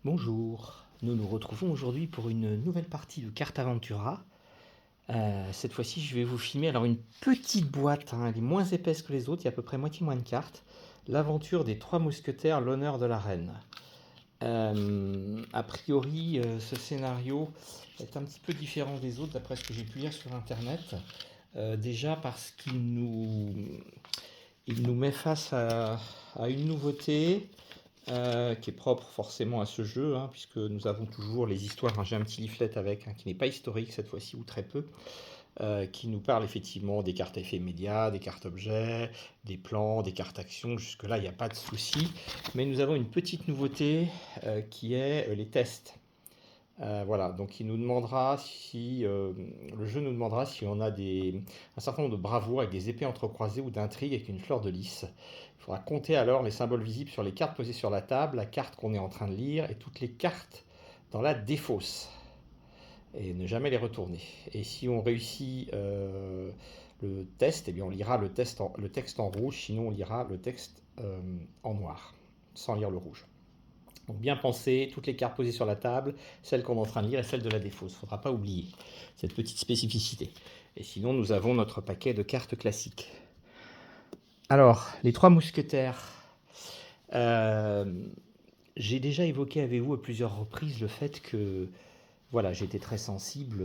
Bonjour, nous nous retrouvons aujourd'hui pour une nouvelle partie de Carte Aventura. Cette fois-ci, je vais vous filmer alors une petite boîte, hein, elle est moins épaisse que les autres, il y a à peu près moitié moins de cartes. L'aventure des trois mousquetaires, l'honneur de la reine. A priori, ce scénario est un petit peu différent des autres d'après ce que j'ai pu lire sur internet. Déjà parce qu'il nous met face à une nouveauté, qui est propre forcément à ce jeu, hein, puisque nous avons toujours les histoires. Hein, j'ai un petit leaflet avec, hein, qui n'est pas historique cette fois-ci, ou très peu, qui nous parle effectivement des cartes effets médias, des cartes objets, des plans, des cartes actions. Jusque-là, il n'y a pas de souci. Mais nous avons une petite nouveauté qui est les tests. Voilà, donc il nous demandera si le jeu nous demandera si on a un certain nombre de bravoures avec des épées entrecroisées ou d'intrigues avec une fleur de lys. Il faudra compter alors les symboles visibles sur les cartes posées sur la table, la carte qu'on est en train de lire et toutes les cartes dans la défausse. Et ne jamais les retourner. Et si on réussit le test, eh bien on lira le texte en rouge, sinon on lira le texte en noir, sans lire le rouge. Donc bien penser, toutes les cartes posées sur la table, celles qu'on est en train de lire et celles de la défausse. Il ne faudra pas oublier cette petite spécificité. Et sinon, nous avons notre paquet de cartes classiques. Alors, les trois mousquetaires. Euh, j'ai déjà évoqué avec vous à plusieurs reprises le fait que voilà, j'étais très sensible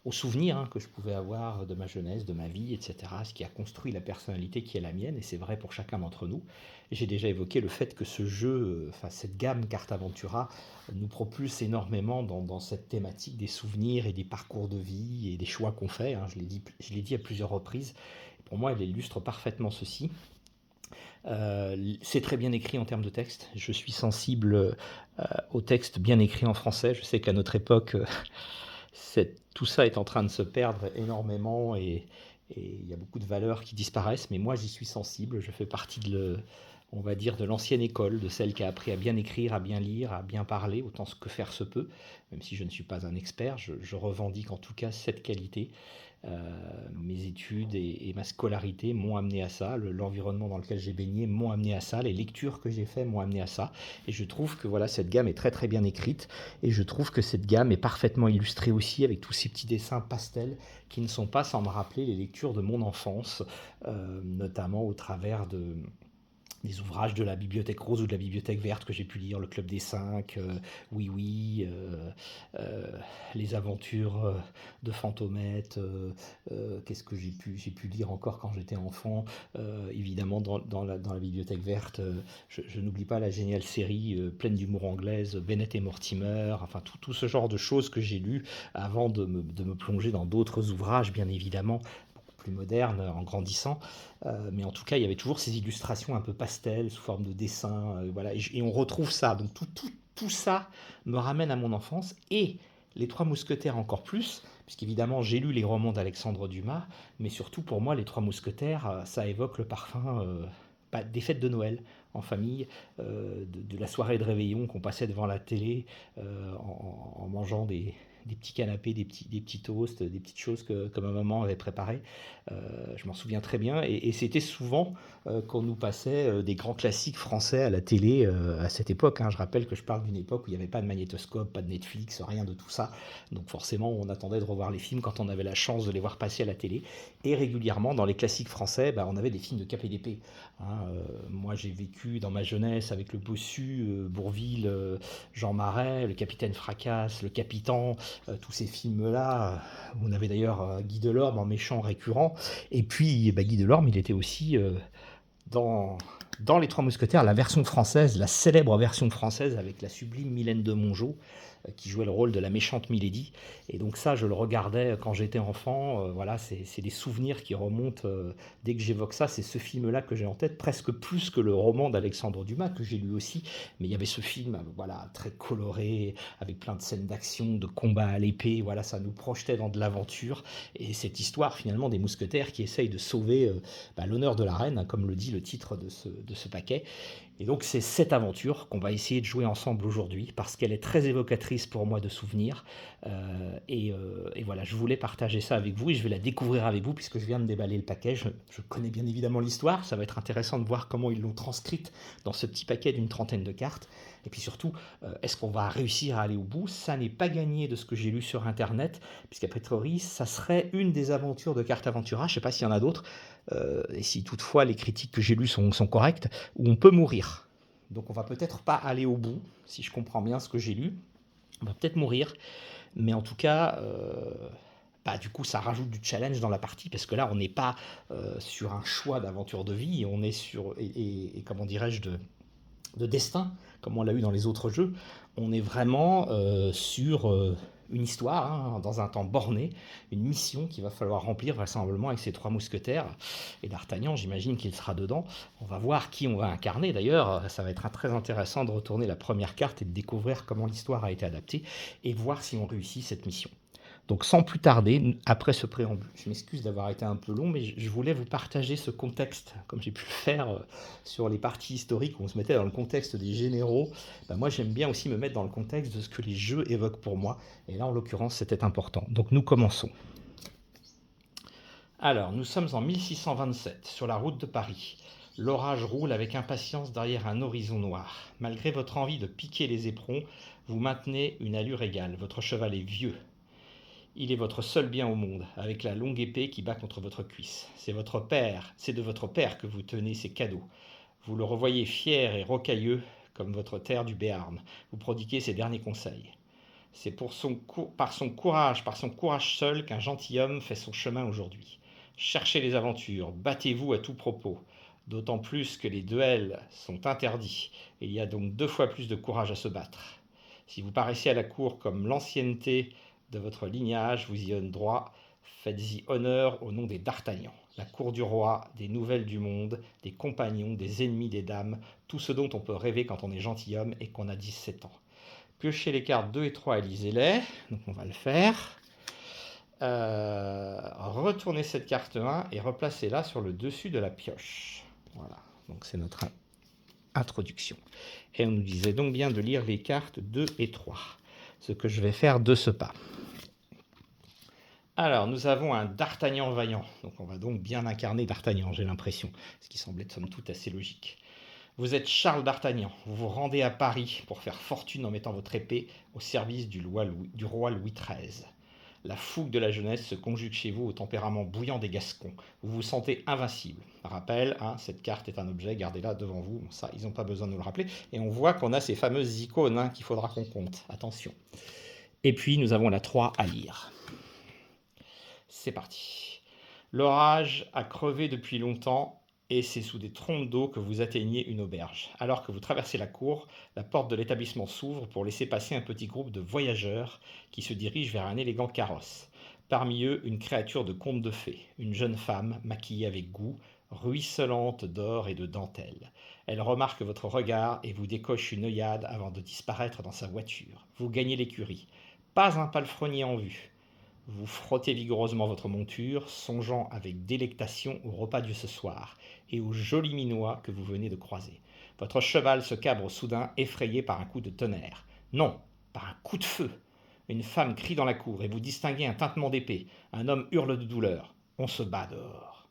aux souvenirs, hein, que je pouvais avoir de ma jeunesse, de ma vie, etc. Ce qui a construit la personnalité qui est la mienne, et c'est vrai pour chacun d'entre nous. J'ai déjà évoqué le fait que ce jeu, cette gamme Carte Aventura, nous propulse énormément dans cette thématique des souvenirs et des parcours de vie et des choix qu'on fait. Hein, je l'ai dit à plusieurs reprises. Pour moi, elle illustre parfaitement ceci. C'est très bien écrit en termes de texte. Je suis sensible au texte bien écrit en français. Je sais qu'à notre époque, tout ça est en train de se perdre énormément et il y a beaucoup de valeurs qui disparaissent, mais moi j'y suis sensible, je fais partie on va dire, de l'ancienne école, de celle qui a appris à bien écrire, à bien lire, à bien parler, autant que faire se peut, même si je ne suis pas un expert, je revendique en tout cas cette qualité. Mes études et ma scolarité m'ont amené à ça, l'environnement dans lequel j'ai baigné m'ont amené à ça, les lectures que j'ai faites m'ont amené à ça, et je trouve que voilà, cette gamme est très très bien écrite, et je trouve que cette gamme est parfaitement illustrée aussi avec tous ces petits dessins pastels qui ne sont pas sans me rappeler les lectures de mon enfance, notamment au travers des ouvrages de la Bibliothèque Rose ou de la Bibliothèque Verte que j'ai pu lire, le Club des Cinq, Oui Oui, les aventures de Fantomette, qu'est-ce que j'ai pu lire encore quand j'étais enfant, évidemment dans la Bibliothèque Verte, je n'oublie pas la géniale série pleine d'humour anglaise, Bennett et Mortimer, enfin tout ce genre de choses que j'ai lues avant de me plonger dans d'autres ouvrages, bien évidemment, plus moderne en grandissant. Mais en tout cas, il y avait toujours ces illustrations un peu pastel, sous forme de dessin. Voilà, et on retrouve ça. Donc tout ça me ramène à mon enfance. Et les Trois Mousquetaires encore plus, puisqu'évidemment j'ai lu les romans d'Alexandre Dumas, mais surtout pour moi, les Trois Mousquetaires, ça évoque le parfum des fêtes de Noël en famille, de la soirée de réveillon qu'on passait devant la télé en mangeant des petits canapés, des petits toasts, des petites choses que ma maman avait préparées. Je m'en souviens très bien. Et c'était souvent qu'on nous passait des grands classiques français à la télé à cette époque. Hein. Je rappelle que je parle d'une époque où il n'y avait pas de magnétoscope, pas de Netflix, rien de tout ça. Donc forcément, on attendait de revoir les films quand on avait la chance de les voir passer à la télé. Et régulièrement, dans les classiques français, bah, on avait des films de Cap et d'épée. Hein. Moi, j'ai vécu dans ma jeunesse avec le Bossu, Bourvil, Jean Marais, le Capitaine Fracasse, le Capitan, tous ces films-là. On avait d'ailleurs Guy Delorme en méchant récurrent. Et puis, bah, Guy Delorme, il était aussi dans, dans Les Trois Mousquetaires, la version française, la célèbre version française avec la sublime Mylène de Mongeau, qui jouait le rôle de la méchante Milady. Et donc ça, je le regardais quand j'étais enfant. Voilà, c'est des souvenirs qui remontent. Dès que j'évoque ça, c'est ce film-là que j'ai en tête, presque plus que le roman d'Alexandre Dumas, que j'ai lu aussi. Mais il y avait ce film, voilà, très coloré, avec plein de scènes d'action, de combat à l'épée. Voilà, ça nous projetait dans de l'aventure. Et cette histoire, finalement, des mousquetaires qui essayent de sauver l'honneur de la reine, hein, comme le dit le titre de de ce paquet. Et donc c'est cette aventure qu'on va essayer de jouer ensemble aujourd'hui, parce qu'elle est très évocatrice pour moi de souvenirs. Et voilà, je voulais partager ça avec vous, et je vais la découvrir avec vous, puisque je viens de déballer le paquet. Je connais bien évidemment l'histoire, ça va être intéressant de voir comment ils l'ont transcrite dans ce petit paquet d'une trentaine de cartes. Et puis surtout, est-ce qu'on va réussir à aller au bout? Ça n'est pas gagné de ce que j'ai lu sur Internet, puisqu'à priori, ça serait une des aventures de Carte Aventura, je ne sais pas s'il y en a d'autres, et si toutefois les critiques que j'ai lues sont correctes, où on peut mourir. Donc on va peut-être pas aller au bout, si je comprends bien ce que j'ai lu. On va peut-être mourir, mais en tout cas, du coup, ça rajoute du challenge dans la partie, parce que là, on n'est pas sur un choix d'aventure de vie, on est sur, et comment dirais-je, de destin, comme on l'a eu dans les autres jeux. On est vraiment sur une histoire, hein, dans un temps borné, une mission qu'il va falloir remplir vraisemblablement avec ces 3 mousquetaires. Et d'Artagnan, j'imagine qu'il sera dedans. On va voir qui on va incarner d'ailleurs. Ça va être très intéressant de retourner la première carte et de découvrir comment l'histoire a été adaptée, et voir si on réussit cette mission. Donc sans plus tarder, après ce préambule, je m'excuse d'avoir été un peu long, mais je voulais vous partager ce contexte, comme j'ai pu le faire sur les parties historiques où on se mettait dans le contexte des généraux. Moi j'aime bien aussi me mettre dans le contexte de ce que les jeux évoquent pour moi, et là en l'occurrence c'était important. Donc nous commençons. Alors, nous sommes en 1627, sur la route de Paris. L'orage roule avec impatience derrière un horizon noir. Malgré votre envie de piquer les éperons, vous maintenez une allure égale. Votre cheval est vieux. Il est votre seul bien au monde, avec la longue épée qui bat contre votre cuisse. C'est de votre père que vous tenez ces cadeaux. Vous le revoyez fier et rocailleux, comme votre terre du Béarn. Vous prodiguez ses derniers conseils. C'est par son courage seul qu'un gentilhomme fait son chemin aujourd'hui. Cherchez les aventures, battez-vous à tout propos, d'autant plus que les duels sont interdits, et il y a donc 2 fois plus de courage à se battre. Si vous paraissez à la cour comme l'ancienneté de votre lignage vous y donne droit, faites-y honneur au nom des d'Artagnan. La cour du roi, des nouvelles du monde, des compagnons, des ennemis, des dames, tout ce dont on peut rêver quand on est gentilhomme et qu'on a 17 ans. Piochez les cartes 2 et 3 et lisez-les, donc on va le faire. Retournez cette carte 1 et replacez-la sur le dessus de la pioche. Voilà, donc c'est notre introduction. Et on nous disait donc bien de lire les cartes 2 et 3, ce que je vais faire de ce pas. Alors, nous avons un d'Artagnan vaillant, donc on va donc bien incarner d'Artagnan, j'ai l'impression, ce qui semblait de somme toute assez logique. Vous êtes Charles d'Artagnan, vous vous rendez à Paris pour faire fortune en mettant votre épée au service du roi Louis XIII. La fougue de la jeunesse se conjugue chez vous au tempérament bouillant des Gascons. Vous vous sentez invincible. Rappel, hein, cette carte est un objet, gardez-la devant vous. Bon, ça, ils n'ont pas besoin de nous le rappeler. Et on voit qu'on a ces fameuses icônes, hein, qu'il faudra qu'on compte. Attention. Et puis, nous avons la 3 à lire. C'est parti. L'orage a crevé depuis longtemps, et c'est sous des trompes d'eau que vous atteignez une auberge. Alors que vous traversez la cour, la porte de l'établissement s'ouvre pour laisser passer un petit groupe de voyageurs qui se dirigent vers un élégant carrosse. Parmi eux, une créature de conte de fées, une jeune femme maquillée avec goût, ruisselante d'or et de dentelle. Elle remarque votre regard et vous décoche une œillade avant de disparaître dans sa voiture. Vous gagnez l'écurie. Pas un palefrenier en vue. Vous frottez vigoureusement votre monture, songeant avec délectation au repas de ce soir et au joli minois que vous venez de croiser. Votre cheval se cabre soudain, effrayé par un coup de tonnerre. Non, par un coup de feu. Une femme crie dans la cour et vous distinguez un tintement d'épée. Un homme hurle de douleur. On se bat dehors.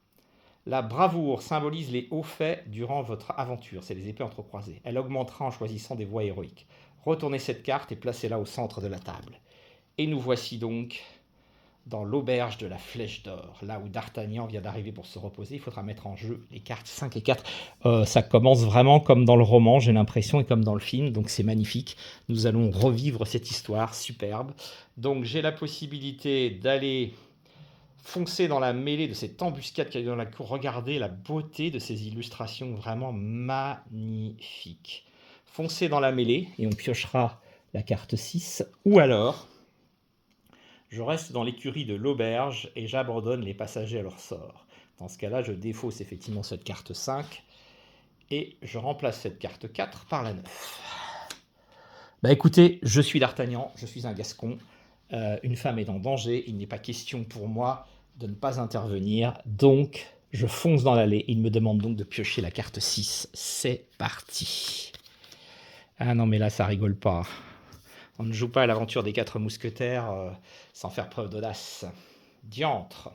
La bravoure symbolise les hauts faits durant votre aventure, c'est les épées entrecroisées. Elle augmentera en choisissant des voies héroïques. Retournez cette carte et placez-la au centre de la table. Et nous voici donc dans l'auberge de la Flèche d'Or, là où d'Artagnan vient d'arriver pour se reposer. Il faudra mettre en jeu les cartes 5 et 4. Ça commence vraiment comme dans le roman, j'ai l'impression, et comme dans le film, donc c'est magnifique. Nous allons revivre cette histoire superbe. Donc j'ai la possibilité d'aller foncer dans la mêlée de cette embuscade qui est dans la cour. Regardez la beauté de ces illustrations, vraiment magnifiques. Foncez dans la mêlée, et on piochera la carte 6, ou alors je reste dans l'écurie de l'auberge et j'abandonne les passagers à leur sort. Dans ce cas-là, je défausse effectivement cette carte 5 et je remplace cette carte 4 par la 9. Écoutez, je suis d'Artagnan, je suis un Gascon, une femme est en danger, il n'est pas question pour moi de ne pas intervenir, donc Je fonce dans l'allée. Il me demande donc de piocher la carte 6. C'est parti. Ah non, mais là, ça rigole pas. On ne joue pas à l'aventure des 4 mousquetaires sans faire preuve d'audace. Diantre.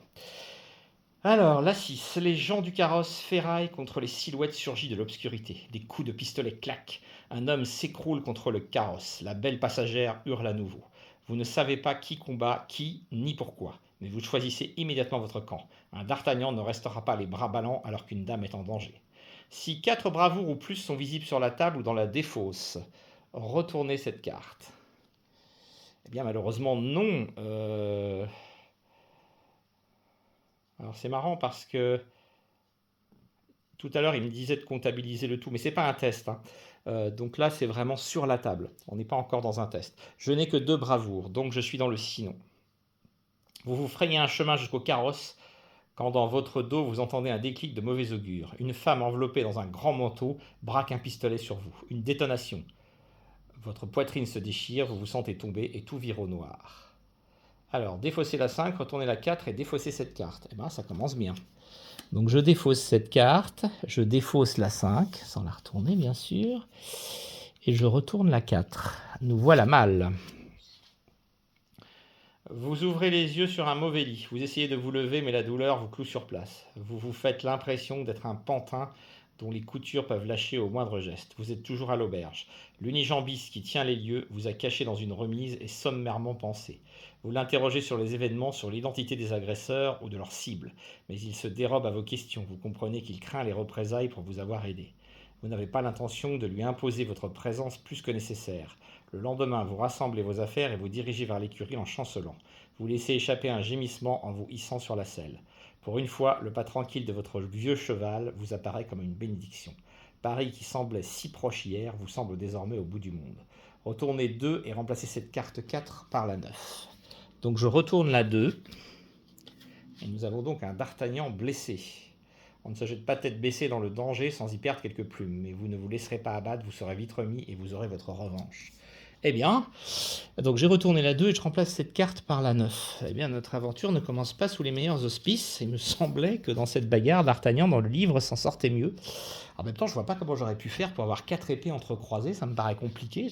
Alors, la 6. Les gens du carrosse ferraillent contre les silhouettes surgies de l'obscurité. Des coups de pistolet claquent. Un homme s'écroule contre le carrosse. La belle passagère hurle à nouveau. Vous ne savez pas qui combat, qui, ni pourquoi. Mais vous choisissez immédiatement votre camp. Un d'Artagnan ne restera pas les bras ballants alors qu'une dame est en danger. Si 4 bravoures ou plus sont visibles sur la table ou dans la défausse, retournez cette carte. Eh bien, malheureusement, non. Alors, c'est marrant parce que tout à l'heure, il me disait de comptabiliser le tout, mais ce n'est pas un test, hein. Donc là, c'est vraiment sur la table. On n'est pas encore dans un test. Je n'ai que 2 bravoures, donc je suis dans le sinon. Vous vous frayez un chemin jusqu'au carrosse quand dans votre dos vous entendez un déclic de mauvais augure. Une femme enveloppée dans un grand manteau braque un pistolet sur vous. Une détonation. Votre poitrine se déchire, vous vous sentez tomber et tout vire au noir. Alors, défaussez la 5, retournez la 4 et défaussez cette carte. Eh bien, ça commence bien. Donc je défausse cette carte, je défausse la 5, sans la retourner bien sûr, et je retourne la 4. Nous voilà mal. Vous ouvrez les yeux sur un mauvais lit, vous essayez de vous lever mais la douleur vous cloue sur place. Vous vous faites l'impression d'être un pantin dont les coutures peuvent lâcher au moindre geste. Vous êtes toujours à l'auberge. L'unijambiste qui tient les lieux vous a caché dans une remise et sommairement pensé. Vous l'interrogez sur les événements, sur l'identité des agresseurs ou de leurs cibles, mais il se dérobe à vos questions. Vous comprenez qu'il craint les représailles pour vous avoir aidé. Vous n'avez pas l'intention de lui imposer votre présence plus que nécessaire. Le lendemain, vous rassemblez vos affaires et vous dirigez vers l'écurie en chancelant. Vous laissez échapper un gémissement en vous hissant sur la selle. Pour une fois, le pas tranquille de votre vieux cheval vous apparaît comme une bénédiction. Paris qui semblait si proche hier vous semble désormais au bout du monde. Retournez 2 et remplacez cette carte 4 par la 9. Donc je retourne la 2. Et nous avons donc un d'Artagnan blessé. On ne se jette pas tête baissée dans le danger sans y perdre quelques plumes, mais vous ne vous laisserez pas abattre, vous serez vite remis et vous aurez votre revanche. Eh bien, donc j'ai retourné la 2 et je remplace cette carte par la 9. Eh bien, notre aventure ne commence pas sous les meilleurs auspices. Il me semblait que dans cette bagarre, d'Artagnan, dans le livre, s'en sortait mieux. En même temps, je vois pas comment j'aurais pu faire pour avoir 4 épées entrecroisées. Ça me paraît compliqué.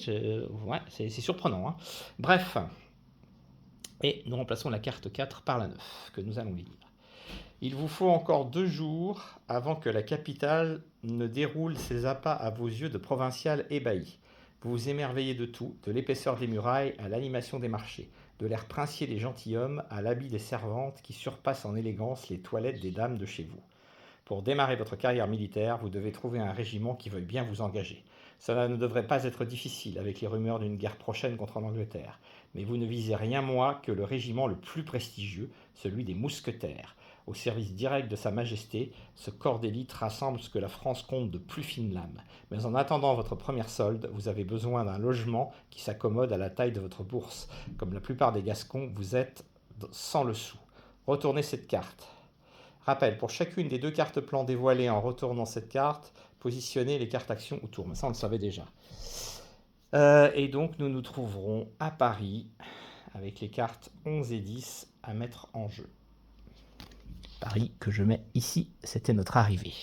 Ouais, c'est surprenant, hein. Bref. Et nous remplaçons la carte 4 par la 9, que nous allons lire. Il vous faut encore 2 jours avant que la capitale ne déroule ses appâts à vos yeux de provincial ébahi. Vous vous émerveillez de tout, de l'épaisseur des murailles à l'animation des marchés, de l'air princier des gentilshommes à l'habit des servantes qui surpassent en élégance les toilettes des dames de chez vous. Pour démarrer votre carrière militaire, vous devez trouver un régiment qui veuille bien vous engager. Cela ne devrait pas être difficile avec les rumeurs d'une guerre prochaine contre l'Angleterre. Mais vous ne visez rien moins que le régiment le plus prestigieux, celui des mousquetaires. Au service direct de Sa Majesté, ce corps d'élite rassemble ce que la France compte de plus fines lames. Mais en attendant votre première solde, vous avez besoin d'un logement qui s'accommode à la taille de votre bourse. Comme la plupart des Gascons, vous êtes sans le sou. Retournez cette carte. Rappel, pour chacune des 2 cartes plan dévoilées en retournant cette carte, positionnez les cartes actions autour. Mais ça, on le savait déjà. Et donc, nous nous trouverons à Paris avec les cartes 11 et 10 à mettre en jeu. Paris que je mets ici, c'était notre arrivée.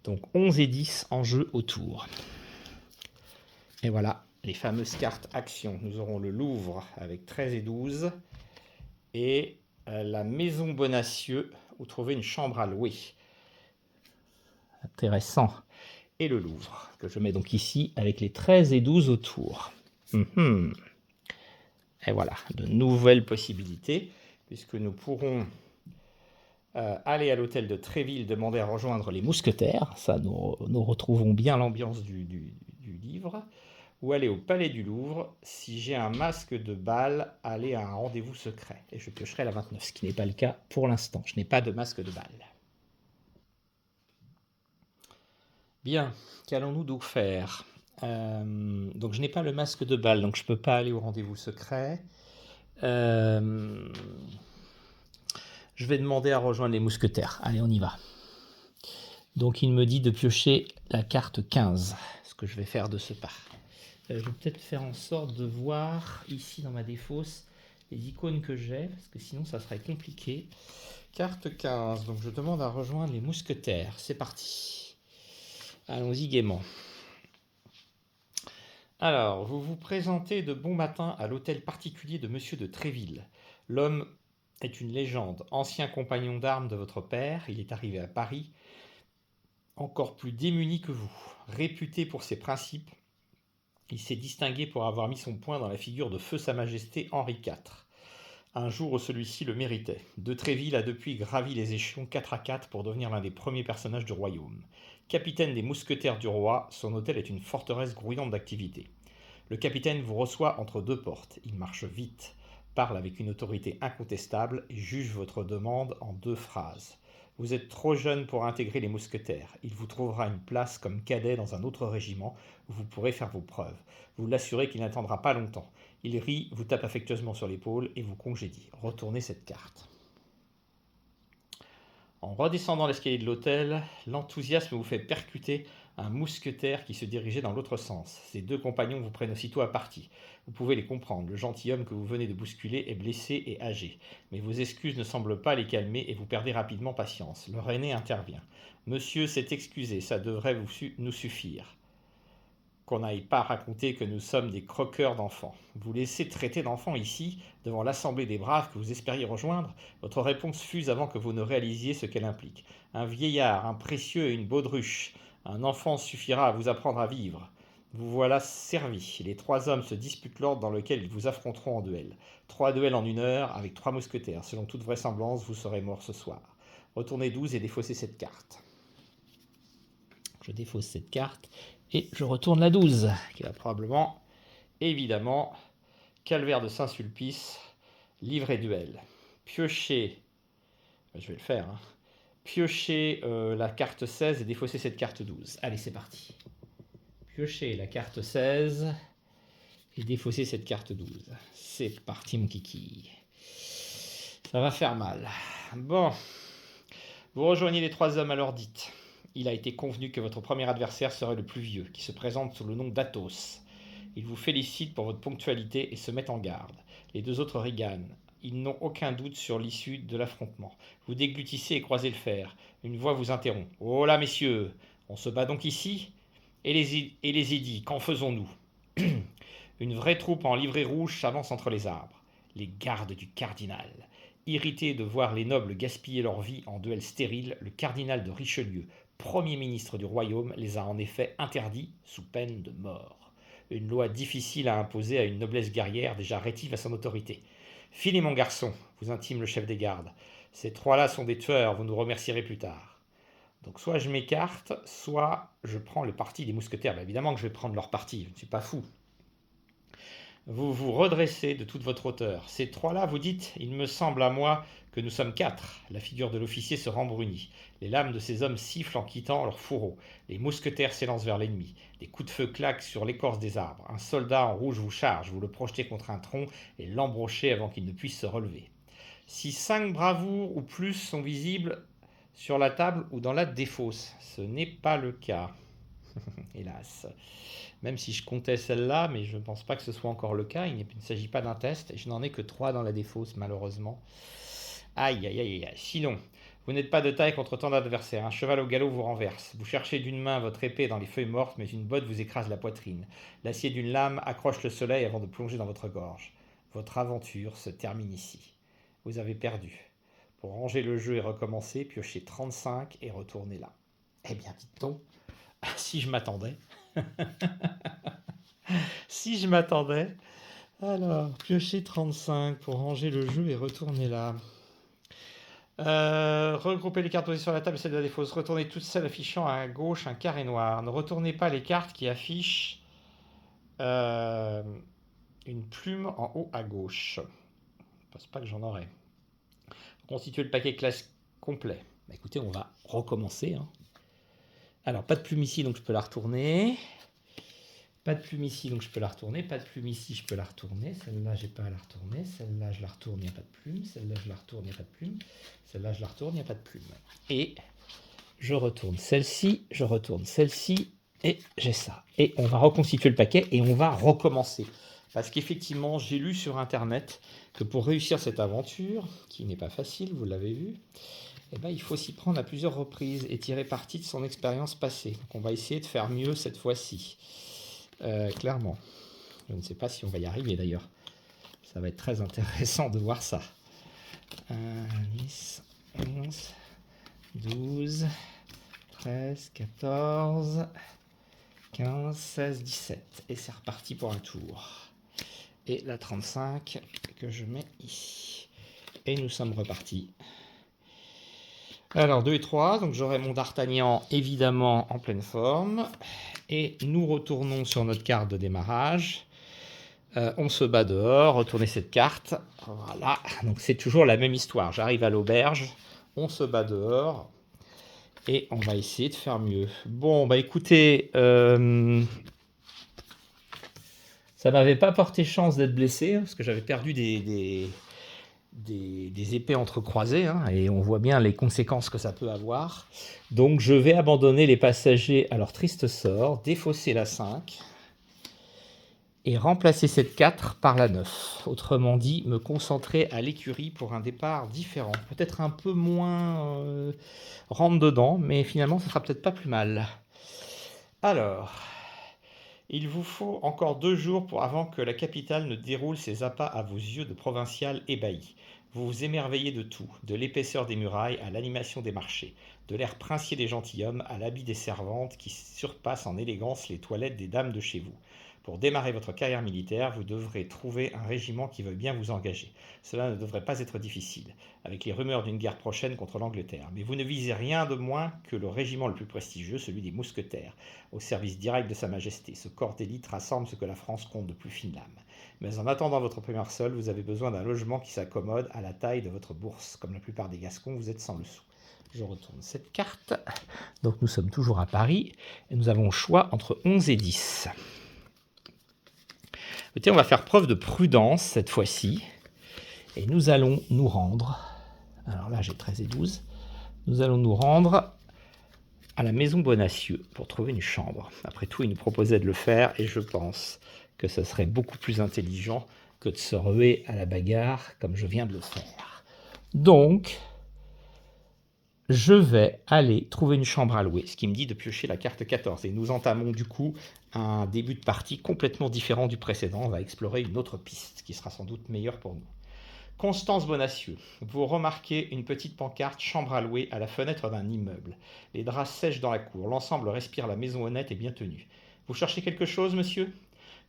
Donc 11 et 10 en jeu autour. Et voilà, les fameuses cartes actions. Nous aurons le Louvre avec 13 et 12 et la Maison Bonacieux où trouver une chambre à louer. Intéressant. Et le Louvre, que je mets donc ici avec les 13 et 12 autour. Et voilà, de nouvelles possibilités, puisque nous pourrons aller à l'hôtel de Tréville, demander à rejoindre les mousquetaires, ça nous retrouvons bien l'ambiance du livre, ou aller au palais du Louvre, si j'ai un masque de bal, aller à un rendez-vous secret. Et je piocherai la 29, ce qui n'est pas le cas pour l'instant, je n'ai pas de masque de bal. Bien, qu'allons-nous donc faire ? Donc je n'ai pas le masque de bal, donc je ne peux pas aller au rendez-vous secret. Je vais demander à rejoindre les mousquetaires. Allez, on y va. Donc il me dit de piocher la carte 15, ce que je vais faire de ce pas. Je vais peut-être faire en sorte de voir ici dans ma défausse les icônes que j'ai, parce que sinon ça serait compliqué. Carte 15, donc je demande à rejoindre les mousquetaires. C'est parti. Allons-y gaiement. Alors, vous vous présentez de bon matin à l'hôtel particulier de Monsieur de Tréville. L'homme est une légende, ancien compagnon d'armes de votre père. Il est arrivé à Paris, encore plus démuni que vous. Réputé pour ses principes, il s'est distingué pour avoir mis son poing dans la figure de feu Sa Majesté Henri IV. Un jour où celui-ci le méritait. De Tréville a depuis gravi les échelons 4 à 4 pour devenir l'un des premiers personnages du royaume. Capitaine des mousquetaires du roi, son hôtel est une forteresse grouillante d'activité. Le capitaine vous reçoit entre deux portes. Il marche vite, parle avec une autorité incontestable et juge votre demande en 2 phrases. Vous êtes trop jeune pour intégrer les mousquetaires. Il vous trouvera une place comme cadet dans un autre régiment où vous pourrez faire vos preuves. Vous l'assurez qu'il n'attendra pas longtemps. Il rit, vous tape affectueusement sur l'épaule et vous congédie. Retournez cette carte. En redescendant l'escalier de l'hôtel, l'enthousiasme vous fait percuter un mousquetaire qui se dirigeait dans l'autre sens. Ses 2 compagnons vous prennent aussitôt à partie. Vous pouvez les comprendre. Le gentilhomme que vous venez de bousculer est blessé et âgé. Mais vos excuses ne semblent pas les calmer et vous perdez rapidement patience. Leur aîné intervient. Monsieur s'est excusé, ça devrait nous suffire. Qu'on n'aille pas raconter que nous sommes des croqueurs d'enfants. Vous laissez traiter d'enfants ici, devant l'assemblée des braves que vous espériez rejoindre. Votre réponse fuse avant que vous ne réalisiez ce qu'elle implique. Un vieillard, un précieux et une baudruche. Un enfant suffira à vous apprendre à vivre. Vous voilà servi. Les 3 hommes se disputent l'ordre dans lequel ils vous affronteront en duel. 3 duels en 1 heure avec 3 mousquetaires. Selon toute vraisemblance, vous serez mort ce soir. Retournez 12 et défaussez cette carte. Je défausse cette carte et je retourne la 12, qui va probablement, évidemment, Calvaire de Saint-Sulpice, livre et duel. Piochez, je vais le faire, hein. Piochez la carte 16 et défaussez cette carte 12. Allez, c'est parti. Piochez la carte 16 et défaussez cette carte 12. C'est parti, mon kiki. Ça va faire mal. Bon, vous rejoignez les 3 hommes à l'heure dite. Il a été convenu que votre premier adversaire serait le plus vieux, qui se présente sous le nom d'Athos. Il vous félicite pour votre ponctualité et se met en garde. Les 2 autres ricanent. Ils n'ont aucun doute sur l'issue de l'affrontement. Vous déglutissez et croisez le fer. Une voix vous interrompt. « Oh là, messieurs, on se bat donc ici ? Et les édits, qu'en faisons-nous » Une vraie troupe en livrée rouge s'avance entre les arbres. Les gardes du cardinal. Irrité de voir les nobles gaspiller leur vie en duel stérile, le cardinal de Richelieu, Premier ministre du royaume, les a en effet interdits sous peine de mort. Une loi difficile à imposer à une noblesse guerrière déjà rétive à son autorité. « Filez mon garçon !» vous intime le chef des gardes. « Ces 3-là sont des tueurs, vous nous remercierez plus tard. » Donc soit je m'écarte, soit je prends le parti des mousquetaires. Bien évidemment que je vais prendre leur parti, je ne suis pas fou. Vous vous redressez de toute votre hauteur. Ces 3-là, vous dites, il me semble à moi que nous sommes 4. La figure de l'officier se rembrunit. Les lames de ces hommes sifflent en quittant leur fourreau. Les mousquetaires s'élancent vers l'ennemi. Des coups de feu claquent sur l'écorce des arbres. Un soldat en rouge vous charge. Vous le projetez contre un tronc et l'embrochez avant qu'il ne puisse se relever. Si 5 bravoures ou plus sont visibles sur la table ou dans la défausse, ce n'est pas le cas. Hélas. Même si je comptais celle-là, mais je ne pense pas que ce soit encore le cas. Il ne s'agit pas d'un test. Et je n'en ai que 3 dans la défausse, malheureusement. Aïe, aïe, aïe, aïe. Sinon, vous n'êtes pas de taille contre tant d'adversaires. Un cheval au galop vous renverse. Vous cherchez d'une main votre épée dans les feuilles mortes, mais une botte vous écrase la poitrine. L'acier d'une lame accroche le soleil avant de plonger dans votre gorge. Votre aventure se termine ici. Vous avez perdu. Pour ranger le jeu et recommencer, piochez 35 et retournez là. Eh bien, dites-on, si je m'attendais... Si je m'attendais. Alors, piocher 35 pour ranger le jeu et retourner là. Regroupez les cartes posées sur la table et celles de la défausse. Retournez toutes celles affichant à gauche un carré noir. Ne retournez pas les cartes qui affichent une plume en haut à gauche. Je ne pense pas que j'en aurai. Constituez le paquet classe complet. Bah, écoutez, on va recommencer. Hein. Alors, pas de plume ici, donc je peux la retourner. Pas de plume ici, donc je peux la retourner. Pas de plume ici, je peux la retourner. Celle-là, j'ai pas à la retourner. Celle-là, je la retourne, il n'y a pas de plume. Celle-là, je la retourne, il n'y a pas de plume. Celle-là, je la retourne, il n'y a pas de plume. Et je retourne celle-ci, je retourne celle-ci, et j'ai ça. Et on va reconstituer le paquet et on va recommencer. Parce qu'effectivement, j'ai lu sur Internet que pour réussir cette aventure, qui n'est pas facile, vous l'avez vu, eh ben, il faut s'y prendre à plusieurs reprises et tirer parti de son expérience passée. Donc on va essayer de faire mieux cette fois-ci. Clairement. Je ne sais pas si on va y arriver d'ailleurs. Ça va être très intéressant de voir ça. 10, 11, 12, 13, 14, 15, 16, 17. Et c'est reparti pour un tour. Et la 35 que je mets ici. Et nous sommes repartis. Alors 2 et 3, donc j'aurai mon D'Artagnan évidemment en pleine forme. Et nous retournons sur notre carte de démarrage. On se bat dehors, retournez cette carte. Voilà, donc c'est toujours la même histoire. J'arrive à l'auberge, on se bat dehors. Et on va essayer de faire mieux. Bon, bah écoutez, ça m'avait pas porté chance d'être blessé, parce que j'avais perdu des épées entrecroisées, hein, et on voit bien les conséquences que ça peut avoir. Donc je vais abandonner les passagers à leur triste sort, défausser la 5, et remplacer cette 4 par la 9. Autrement dit, me concentrer à l'écurie pour un départ différent. Peut-être un peu moins rentre dedans, mais finalement, ça sera peut-être pas plus mal. Alors, il vous faut encore 2 jours avant que la capitale ne déroule ses appâts à vos yeux de provincial ébahi. Vous vous émerveillez de tout, de l'épaisseur des murailles à l'animation des marchés, de l'air princier des gentilshommes à l'habit des servantes qui surpassent en élégance les toilettes des dames de chez vous. Pour démarrer votre carrière militaire, vous devrez trouver un régiment qui veuille bien vous engager. Cela ne devrait pas être difficile, avec les rumeurs d'une guerre prochaine contre l'Angleterre. Mais vous ne visez rien de moins que le régiment le plus prestigieux, celui des mousquetaires, au service direct de Sa Majesté. Ce corps d'élite rassemble ce que la France compte de plus fine lame. Mais en attendant votre première solde, vous avez besoin d'un logement qui s'accommode à la taille de votre bourse. Comme la plupart des Gascons, vous êtes sans le sou. Je retourne cette carte. Donc nous sommes toujours à Paris et nous avons le choix entre 11 et 10. Écoutez, on va faire preuve de prudence cette fois-ci. Et nous allons nous rendre, alors là j'ai 13 et 12, nous allons nous rendre à la maison Bonacieux pour trouver une chambre. Après tout, il nous proposait de le faire et je pense que ce serait beaucoup plus intelligent que de se ruer à la bagarre comme je viens de le faire. Donc, je vais aller trouver une chambre à louer, ce qui me dit de piocher la carte 14. Et nous entamons du coup un début de partie complètement différent du précédent. On va explorer une autre piste qui sera sans doute meilleure pour nous. Constance Bonacieux, vous remarquez une petite pancarte « Chambre à louer » à la fenêtre d'un immeuble. Les draps sèchent dans la cour. L'ensemble respire la maison honnête et bien tenue. Vous cherchez quelque chose, monsieur ?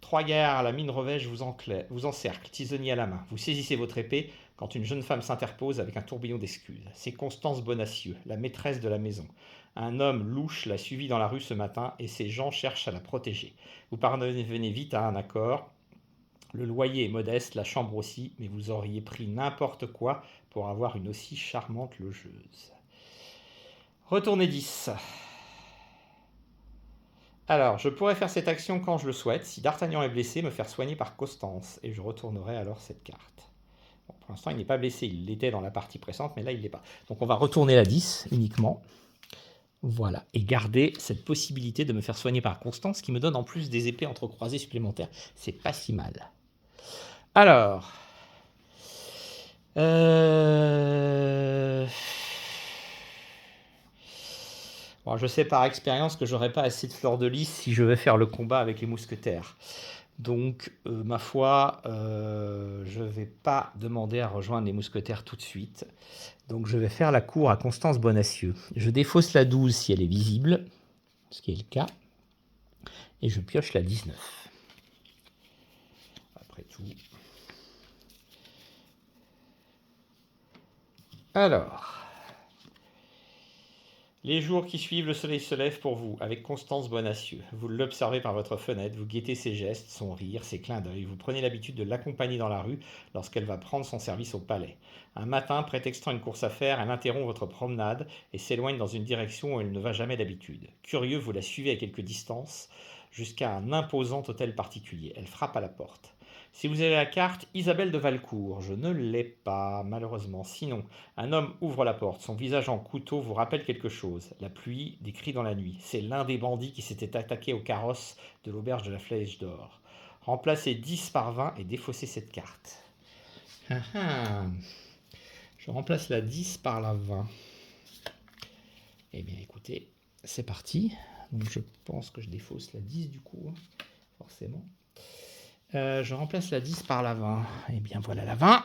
3 gaillards à la mine revêche vous encerclent, tisonnier à la main. Vous saisissez votre épée quand une jeune femme s'interpose avec un tourbillon d'excuses. C'est Constance Bonacieux, la maîtresse de la maison. Un homme louche l'a suivie dans la rue ce matin et ses gens cherchent à la protéger. Vous parvenez vite à un accord. Le loyer est modeste, la chambre aussi, mais vous auriez pris n'importe quoi pour avoir une aussi charmante logeuse. Retournez 10. Alors, je pourrais faire cette action quand je le souhaite. Si D'Artagnan est blessé, me faire soigner par Constance. Et je retournerai alors cette carte. Bon, pour l'instant, il n'est pas blessé. Il l'était dans la partie précédente, mais là, il ne l'est pas. Donc, on va retourner la 10 uniquement. Voilà. Et garder cette possibilité de me faire soigner par Constance, qui me donne en plus des épées entrecroisées supplémentaires. C'est pas si mal. Alors... Bon, je sais par expérience que j'aurai pas assez de fleurs de lys si je vais faire le combat avec les mousquetaires. Donc, ma foi, je ne vais pas demander à rejoindre les mousquetaires tout de suite. Donc, je vais faire la cour à Constance Bonacieux. Je défausse la 12 si elle est visible, ce qui est le cas. Et je pioche la 19. Après tout. Alors... Les jours qui suivent, le soleil se lève pour vous, avec Constance Bonacieux. Vous l'observez par votre fenêtre, vous guettez ses gestes, son rire, ses clins d'œil. Vous prenez l'habitude de l'accompagner dans la rue lorsqu'elle va prendre son service au palais. Un matin, prétextant une course à faire, elle interrompt votre promenade et s'éloigne dans une direction où elle ne va jamais d'habitude. Curieux, vous la suivez à quelque distance jusqu'à un imposant hôtel particulier. Elle frappe à la porte. Si vous avez la carte, Isabelle de Valcourt. Je ne l'ai pas, malheureusement. Sinon, un homme ouvre la porte. Son visage en couteau vous rappelle quelque chose. La pluie, des cris dans la nuit. C'est l'un des bandits qui s'était attaqué au carrosse de l'auberge de la Flèche d'Or. Remplacez 10 par 20 et défaussez cette carte. Ah ah. Je remplace la 10 par la 20. Eh bien, écoutez, c'est parti. Donc, je pense que je défausse la 10 du coup, forcément. Je remplace la 10 par la 20. Eh bien, voilà la 20.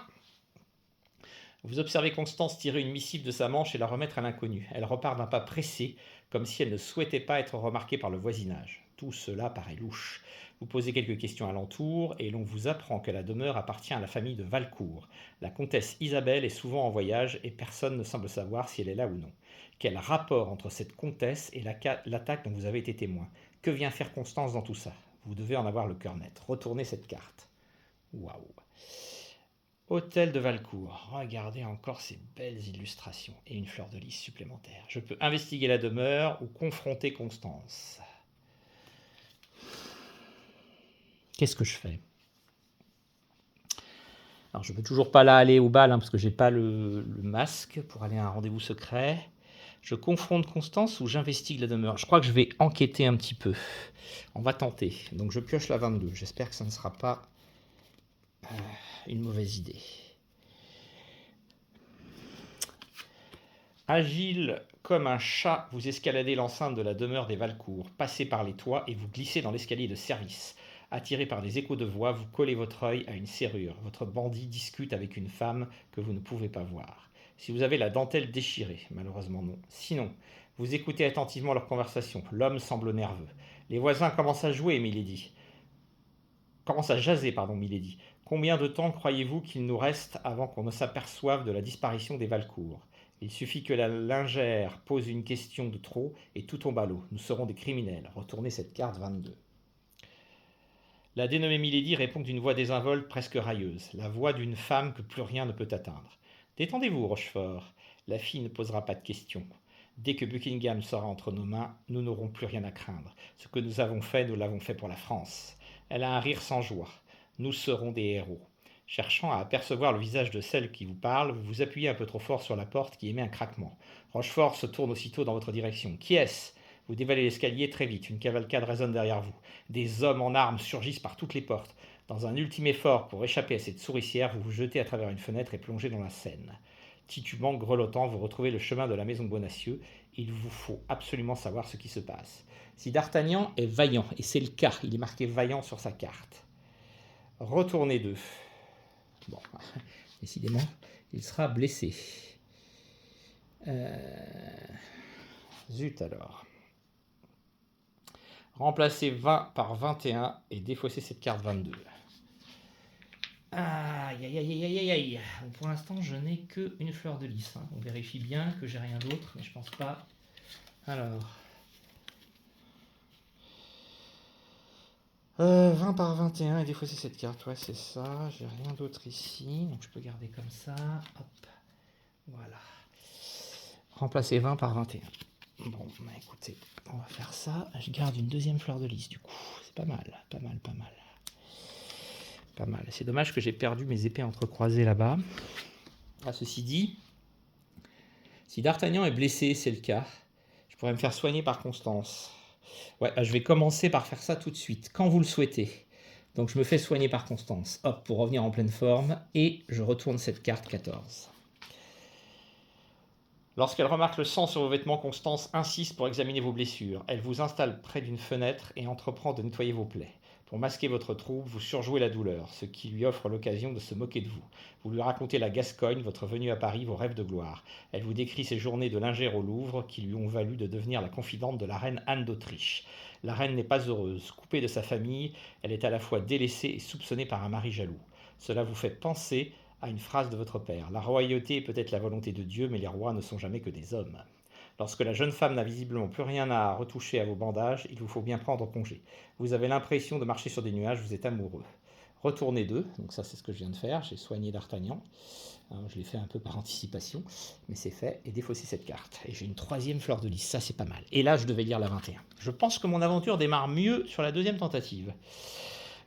Vous observez Constance tirer une missive de sa manche et la remettre à l'inconnu. Elle repart d'un pas pressé, comme si elle ne souhaitait pas être remarquée par le voisinage. Tout cela paraît louche. Vous posez quelques questions alentour et l'on vous apprend que la demeure appartient à la famille de Valcourt. La comtesse Isabelle est souvent en voyage et personne ne semble savoir si elle est là ou non. Quel rapport entre cette comtesse et l'attaque dont vous avez été témoin? Que vient faire Constance dans tout ça? Vous devez en avoir le cœur net. Retournez cette carte. Waouh! Hôtel de Valcourt. Regardez encore ces belles illustrations et une fleur de lys supplémentaire. Je peux investiguer la demeure ou confronter Constance. Qu'est-ce que je fais? Alors, je ne peux toujours pas là aller au bal parce que je n'ai pas le masque pour aller à un rendez-vous secret. Je confronte Constance ou j'investigue la demeure? Je crois que je vais enquêter un petit peu. On va tenter. Donc, je pioche la 22. J'espère que ça ne sera pas une mauvaise idée. Agile comme un chat, vous escaladez l'enceinte de la demeure des Valcourt, passez par les toits et vous glissez dans l'escalier de service. Attiré par des échos de voix, vous collez votre œil à une serrure. Votre bandit discute avec une femme que vous ne pouvez pas voir. Si vous avez la dentelle déchirée, malheureusement non. Sinon, vous écoutez attentivement leur conversation. L'homme semble nerveux. Les voisins commencent à jouer, Milady. Commencent à jaser, Milady. Combien de temps croyez-vous qu'il nous reste avant qu'on ne s'aperçoive de la disparition des Valcourt? Il suffit que la lingère pose une question de trop et tout tombe à l'eau. Nous serons des criminels. Retournez cette carte 22. La dénommée Milady répond d'une voix désinvolte, presque railleuse, la voix d'une femme que plus rien ne peut atteindre. Détendez-vous, Rochefort. La fille ne posera pas de questions. Dès que Buckingham sera entre nos mains, nous n'aurons plus rien à craindre. Ce que nous avons fait, nous l'avons fait pour la France. Elle a un rire sans joie. Nous serons des héros. Cherchant à apercevoir le visage de celle qui vous parle, vous vous appuyez un peu trop fort sur la porte qui émet un craquement. Rochefort se tourne aussitôt dans votre direction. Qui est-ce? Vous dévalez l'escalier très vite. Une cavalcade résonne derrière vous. Des hommes en armes surgissent par toutes les portes. Dans un ultime effort pour échapper à cette souricière, vous vous jetez à travers une fenêtre et plongez dans la Seine. Titubant, grelottant, vous retrouvez le chemin de la maison Bonacieux. Il vous faut absolument savoir ce qui se passe. Si D'Artagnan est vaillant, et c'est le cas, il est marqué vaillant sur sa carte. Retournez 2. Bon, décidément, il sera blessé. Zut alors. Remplacez 20 par 21 et défaussez cette carte 22. Aïe, aïe, aïe, aïe, aïe, aïe. Bon, pour l'instant, je n'ai qu'une fleur de lys. On vérifie bien que j'ai rien d'autre, mais je pense pas. Alors. 20 par 21 et défausser cette carte. Ouais, c'est ça. J'ai rien d'autre ici. Donc, je peux garder comme ça. Hop. Voilà. Remplacer 20 par 21. Bon, bah écoutez, on va faire ça. Je garde une deuxième fleur de lys, du coup. C'est pas mal, pas mal, pas mal. Pas mal. C'est dommage que j'ai perdu mes épées entrecroisées là-bas. Ah, ceci dit, si D'Artagnan est blessé, c'est le cas, je pourrais me faire soigner par Constance. Ouais, je vais commencer par faire ça tout de suite, quand vous le souhaitez. Donc je me fais soigner par Constance, hop, pour revenir en pleine forme, et je retourne cette carte 14. Lorsqu'elle remarque le sang sur vos vêtements, Constance insiste pour examiner vos blessures. Elle vous installe près d'une fenêtre et entreprend de nettoyer vos plaies. Pour masquer votre trouble, vous surjouez la douleur, ce qui lui offre l'occasion de se moquer de vous. Vous lui racontez la Gascogne, votre venue à Paris, vos rêves de gloire. Elle vous décrit ses journées de lingère au Louvre qui lui ont valu de devenir la confidente de la reine Anne d'Autriche. La reine n'est pas heureuse. Coupée de sa famille, elle est à la fois délaissée et soupçonnée par un mari jaloux. Cela vous fait penser à une phrase de votre père. La royauté est peut-être la volonté de Dieu, mais les rois ne sont jamais que des hommes. Lorsque la jeune femme n'a visiblement plus rien à retoucher à vos bandages, il vous faut bien prendre congé. Vous avez l'impression de marcher sur des nuages, vous êtes amoureux. Retournez 2, donc ça c'est ce que je viens de faire, j'ai soigné D'Artagnan. Alors, je l'ai fait un peu par anticipation, mais c'est fait, et défaussé cette carte. Et j'ai une troisième fleur de lys, ça c'est pas mal. Et là je devais lire la 21. Je pense que mon aventure démarre mieux sur la deuxième tentative.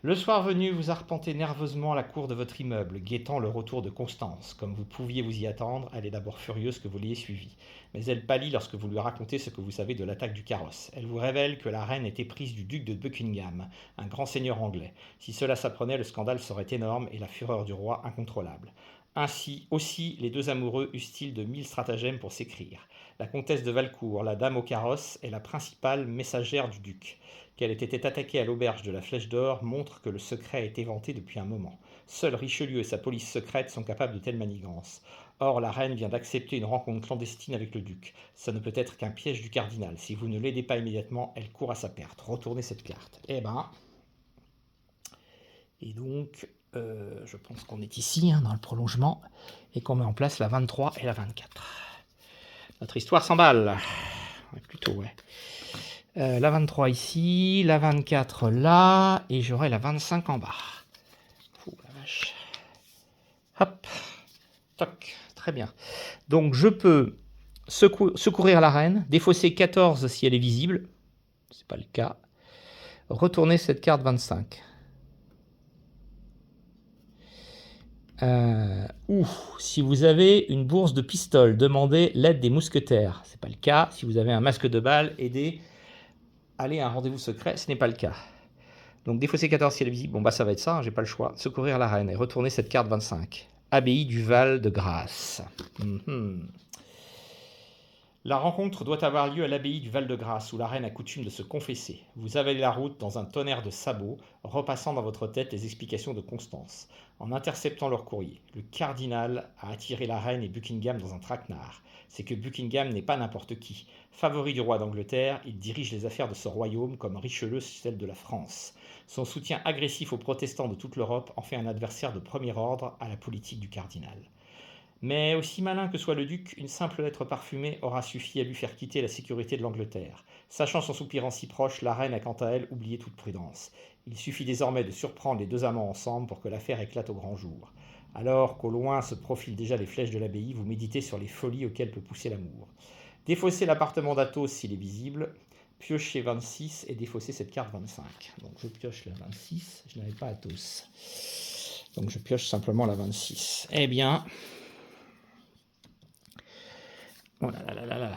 Le soir venu, vous arpentez nerveusement la cour de votre immeuble, guettant le retour de Constance. Comme vous pouviez vous y attendre, elle est d'abord furieuse que vous l'ayez suivie. Mais elle pâlit lorsque vous lui racontez ce que vous savez de l'attaque du carrosse. Elle vous révèle que la reine est éprise du duc de Buckingham, un grand seigneur anglais. Si cela s'apprenait, le scandale serait énorme et la fureur du roi incontrôlable. Ainsi, aussi, les deux amoureux eussent-ils de 1000 stratagèmes pour s'écrire. La comtesse de Valcourt, la dame au carrosse, est la principale messagère du duc. Qu'elle ait été attaquée à l'auberge de la Flèche d'Or montre que le secret a été vanté depuis un moment. Seuls Richelieu et sa police secrète sont capables de telles manigances. Or, la reine vient d'accepter une rencontre clandestine avec le duc. Ça ne peut être qu'un piège du cardinal. Si vous ne l'aidez pas immédiatement, elle court à sa perte. Retournez cette carte. Eh ben... Et donc, je pense qu'on est ici, dans le prolongement, et qu'on met en place la 23 et la 24. Notre histoire s'emballe. Ouais, plutôt, ouais. La 23 ici, la 24 là, et j'aurai la 25 en bas. Oh la vache. Hop, toc, très bien. Donc je peux secourir la reine, défausser 14 si elle est visible, c'est pas le cas. Retourner cette carte 25. Ou si vous avez une bourse de pistoles, demandez l'aide des mousquetaires. C'est pas le cas. Si vous avez un masque de balle, aidez. Allez à un rendez-vous secret, ce n'est pas le cas. Donc défausser 14 si elle est visible, bon bah ça va être ça, j'ai pas le choix. Secourir la reine et retourner cette carte 25. Abbaye du Val-de-Grâce. La rencontre doit avoir lieu à l'abbaye du Val-de-Grâce où la reine a coutume de se confesser. Vous avalez la route dans un tonnerre de sabots, repassant dans votre tête les explications de Constance. En interceptant leur courrier, le cardinal a attiré la reine et Buckingham dans un traquenard. C'est que Buckingham n'est pas n'importe qui. Favori du roi d'Angleterre, il dirige les affaires de ce royaume comme Richelieu celle de la France. Son soutien agressif aux protestants de toute l'Europe en fait un adversaire de premier ordre à la politique du cardinal. Mais aussi malin que soit le duc, une simple lettre parfumée aura suffi à lui faire quitter la sécurité de l'Angleterre. Sachant son soupirant si proche, la reine a quant à elle oublié toute prudence. Il suffit désormais de surprendre les deux amants ensemble pour que l'affaire éclate au grand jour. Alors qu'au loin se profilent déjà les flèches de l'abbaye, vous méditez sur les folies auxquelles peut pousser l'amour. Défaussez l'appartement d'Athos s'il est visible, piochez 26 et défaussez cette carte 25. Donc je pioche la 26, je n'avais pas Athos. Donc je pioche simplement la 26. Eh bien... Oh là là là là là.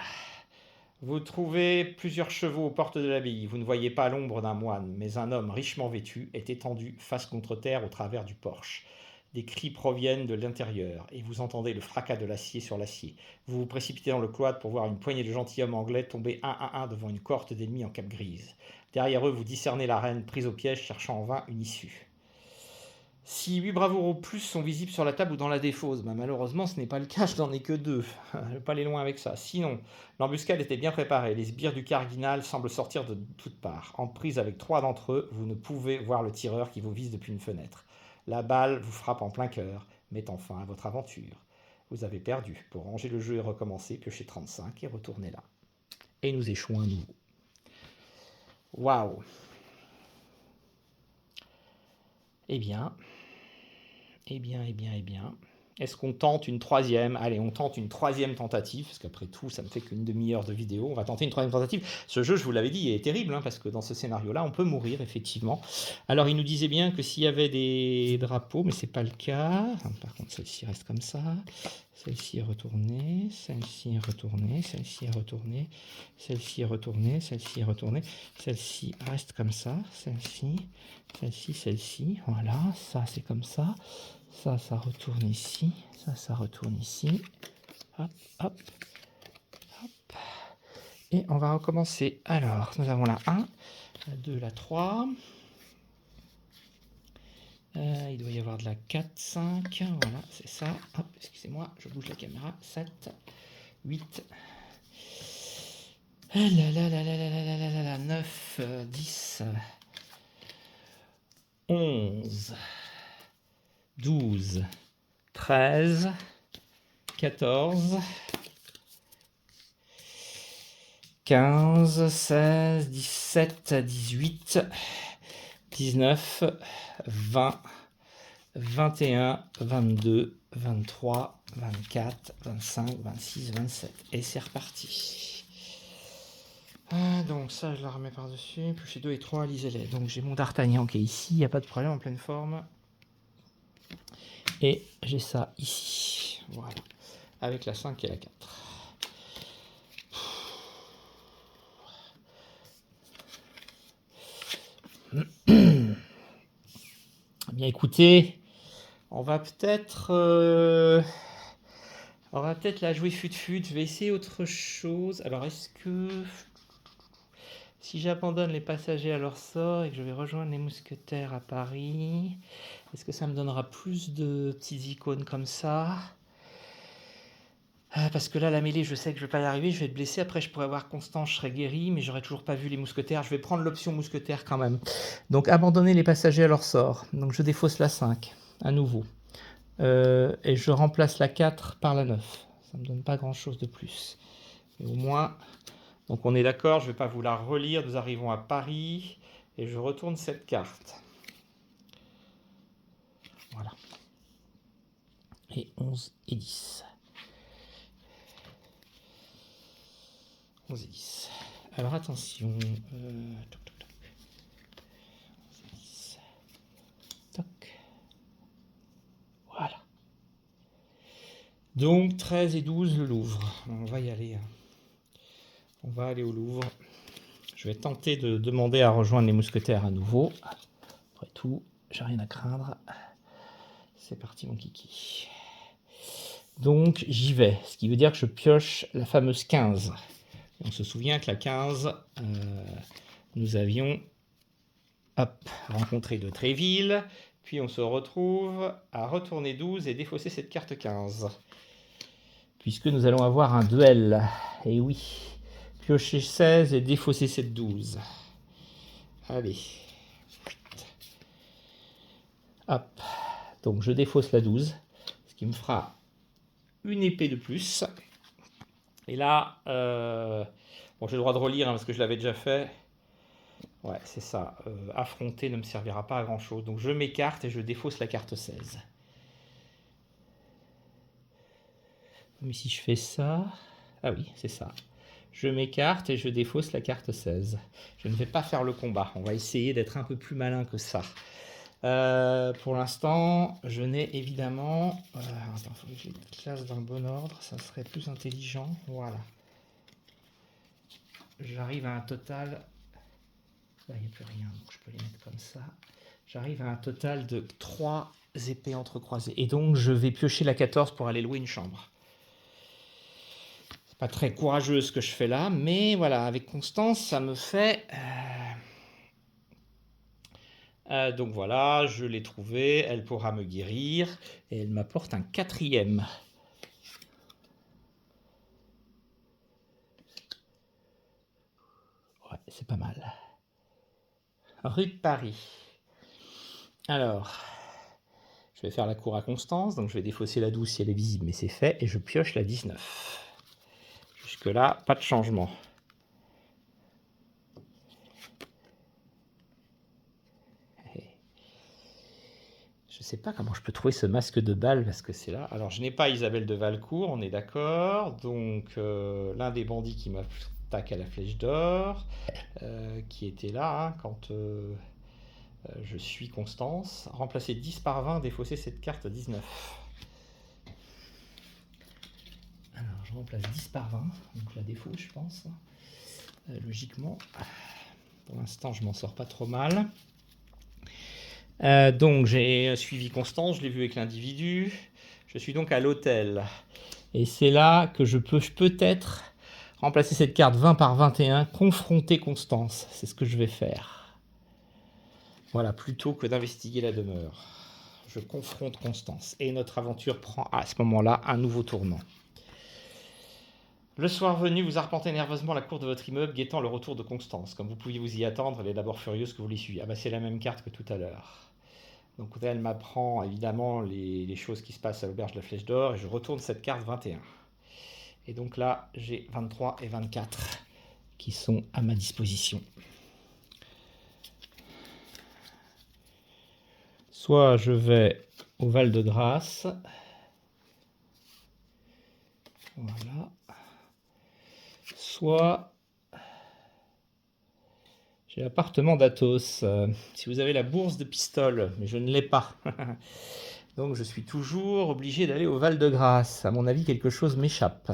Vous trouvez plusieurs chevaux aux portes de l'abbaye. Vous ne voyez pas l'ombre d'un moine, mais un homme richement vêtu est étendu face contre terre au travers du porche. Des cris proviennent de l'intérieur, et vous entendez le fracas de l'acier sur l'acier. Vous vous précipitez dans le cloître pour voir une poignée de gentilshommes anglais tomber un à un devant une cohorte d'ennemis en cape grise. Derrière eux, vous discernez la reine prise au piège, cherchant en vain une issue. Si 8 bravoures au plus sont visibles sur la table ou dans la défausse, malheureusement ce n'est pas le cas, je n'en ai que 2. Je ne vais pas aller loin avec ça. Sinon, l'embuscade était bien préparée, les sbires du cardinal semblent sortir de toutes parts. En prise avec 3 d'entre eux, vous ne pouvez voir le tireur qui vous vise depuis une fenêtre. La balle vous frappe en plein cœur, mettant fin à votre aventure. Vous avez perdu. Pour ranger le jeu et recommencer, piochez 35 et retournez là. Et nous échouons à nouveau. Waouh! Eh bien... Est-ce qu'on tente une troisième? Allez, on tente une troisième tentative, parce qu'après tout, ça ne fait qu'une demi-heure de vidéo. On va tenter une troisième tentative. Ce jeu, je vous l'avais dit, est terrible, parce que dans ce scénario-là, on peut mourir, effectivement. Alors, il nous disait bien que s'il y avait des drapeaux, mais c'est pas le cas. Par contre, celle-ci reste comme ça. Celle-ci est retournée, celle-ci est retournée, celle-ci est retournée, celle-ci est retournée, celle-ci est retournée, celle-ci reste comme ça, celle-ci, celle-ci, celle-ci, voilà, ça c'est comme ça. Ça retourne ici, ça retourne ici, hop, hop, hop, et on va recommencer. Alors, nous avons la 1, la 2, la 3, il doit y avoir de la 4, 5, voilà, c'est ça, hop, excusez-moi, je bouge la caméra, 7, 8, 9, 10, 11, 12, 13, 14, 15, 16, 17, 18, 19, 20, 21, 22, 23, 24, 25, 26, 27. Et c'est reparti. Donc ça, je la remets par-dessus. Piocher 2 et 3, lisez-les. Donc j'ai mon D'Artagnan qui est ici, il n'y a pas de problème, en pleine forme. Et j'ai ça ici. Voilà. Avec la 5 et la 4. Bien écoutez, on va peut-être la jouer fut-fut. Je vais essayer autre chose. Alors est-ce que si j'abandonne les passagers à leur sort et que je vais rejoindre les mousquetaires à Paris, est-ce que ça me donnera plus de petites icônes comme ça? Parce que là, la mêlée, je sais que je vais pas y arriver, je vais être blessé. Après, je pourrais avoir Constance, je serais guéri, mais j'aurais toujours pas vu les mousquetaires. Je vais prendre l'option mousquetaire quand même. Donc, abandonner les passagers à leur sort. Donc, je défausse la 5, à nouveau. Et je remplace la 4 par la 9. Ça me donne pas grand-chose de plus. Mais au moins, donc on est d'accord, je vais pas vous la relire. Nous arrivons à Paris et je retourne cette carte. Voilà. Et 11 et 10. 11 et 10. Alors attention. Toc, toc, toc. 11 et 10. Toc. Voilà. Donc 13 et 12, le Louvre. On va y aller. On va aller au Louvre. Je vais tenter de demander à rejoindre les mousquetaires à nouveau. Après tout, j'ai rien à craindre. C'est parti mon kiki. Donc j'y vais. Ce qui veut dire que je pioche la fameuse 15. On se souvient que la 15, nous avions rencontré de Tréville, puis on se retrouve à retourner 12 et défausser cette carte 15. Puisque nous allons avoir un duel. Et oui, piocher 16 et défausser cette 12. Allez. Hop. Donc je défausse la 12, ce qui me fera une épée de plus. Et là, bon, j'ai le droit de relire parce que je l'avais déjà fait. Ouais, c'est ça. Affronter ne me servira pas à grand chose. Donc je m'écarte et je défausse la carte 16. Mais si je fais ça... Ah oui, c'est ça. Je m'écarte et je défausse la carte 16. Je ne vais pas faire le combat. On va essayer d'être un peu plus malin que ça. Pour l'instant, je n'ai évidemment... attends, il faut que je les classe dans le bon ordre. Ça serait plus intelligent. Voilà. J'arrive à un total... Là, il n'y a plus rien, donc je peux les mettre comme ça. J'arrive à un total de 3 épées entrecroisées. Et donc, je vais piocher la 14 pour aller louer une chambre. C'est pas très courageux ce que je fais là, mais voilà, avec Constance, ça me fait... donc voilà, je l'ai trouvée, elle pourra me guérir, et elle m'apporte un 4e. Ouais, c'est pas mal. Rue de Paris. Alors, je vais faire la cour à Constance, donc je vais défausser la 12 si elle est visible, mais c'est fait, et je pioche la 19. Jusque-là, pas de changement. Je sais pas comment je peux trouver ce masque de balle, parce que c'est là. Alors, je n'ai pas Isabelle de Valcourt, on est d'accord. Donc, l'un des bandits qui m'attaque à la flèche d'or, qui était là hein, quand je suis Constance. Remplacer 10 par 20, défausser cette carte 19. Alors, je remplace 10 par 20, donc je la défausse, je pense. Logiquement. Pour l'instant, je m'en sors pas trop mal. Donc, j'ai suivi Constance, je l'ai vu avec l'individu. Je suis donc à l'hôtel. Et c'est là que je peux peut-être remplacer cette carte 20 par 21, confronter Constance. C'est ce que je vais faire. Voilà, plutôt que d'investiguer la demeure. Je confronte Constance. Et notre aventure prend à ce moment-là un nouveau tournant. Le soir venu, vous arpentez nerveusement la cour de votre immeuble, guettant le retour de Constance. Comme vous pouviez vous y attendre, elle est d'abord furieuse que vous l'y suiviez. Ah bah c'est la même carte que tout à l'heure. Donc elle m'apprend évidemment les choses qui se passent à l'auberge de la Flèche d'Or et je retourne cette carte 21. Et donc là, j'ai 23 et 24 qui sont à ma disposition. Soit je vais au Val-de-Grâce. Voilà. Soit J'ai l'appartement d'Athos. Si vous avez la bourse de Pistole, mais je ne l'ai pas. Donc je suis toujours obligé d'aller au Val-de-Grâce. À mon avis, quelque chose m'échappe.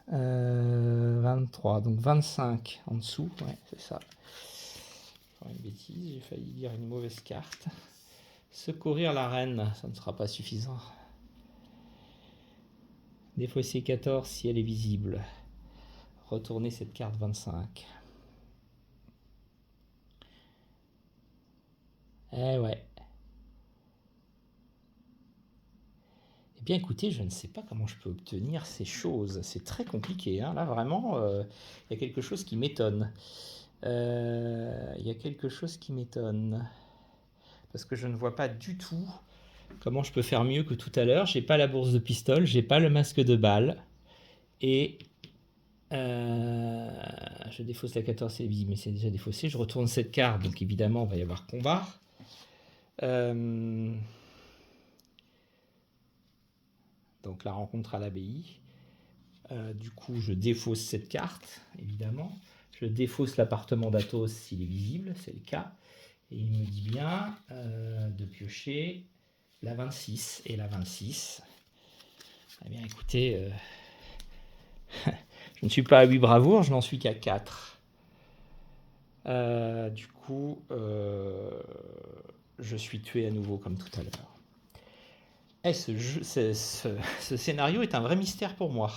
23, donc 25 en dessous. Ouais, c'est ça. Une bêtise, j'ai failli dire une mauvaise carte. Secourir la reine, ça ne sera pas suffisant. Défausser 14 si elle est visible. Retourner cette carte 25. Eh ouais. Eh bien écoutez, je ne sais pas comment je peux obtenir ces choses. C'est très compliqué. Hein. Là vraiment, il y a quelque chose qui m'étonne. Il y a quelque chose qui m'étonne. Parce que je ne vois pas du tout comment je peux faire mieux que tout à l'heure. J'ai pas la bourse de Pistole, j'ai pas le masque de balle. Et je défausse la 14, c'est visible, mais c'est déjà défaussé. Je retourne cette carte, donc évidemment, il va y avoir combat. Donc la rencontre à l'abbaye. Du coup, je défausse cette carte, évidemment. Je défausse l'appartement d'Athos s'il est visible, c'est le cas. Et il me dit bien de piocher la 26. Et la 26, eh bien écoutez, je ne suis pas à 8 bravoures, je n'en suis qu'à 4. Du coup, je suis tué à nouveau comme tout à l'heure. Ce scénario est un vrai mystère pour moi.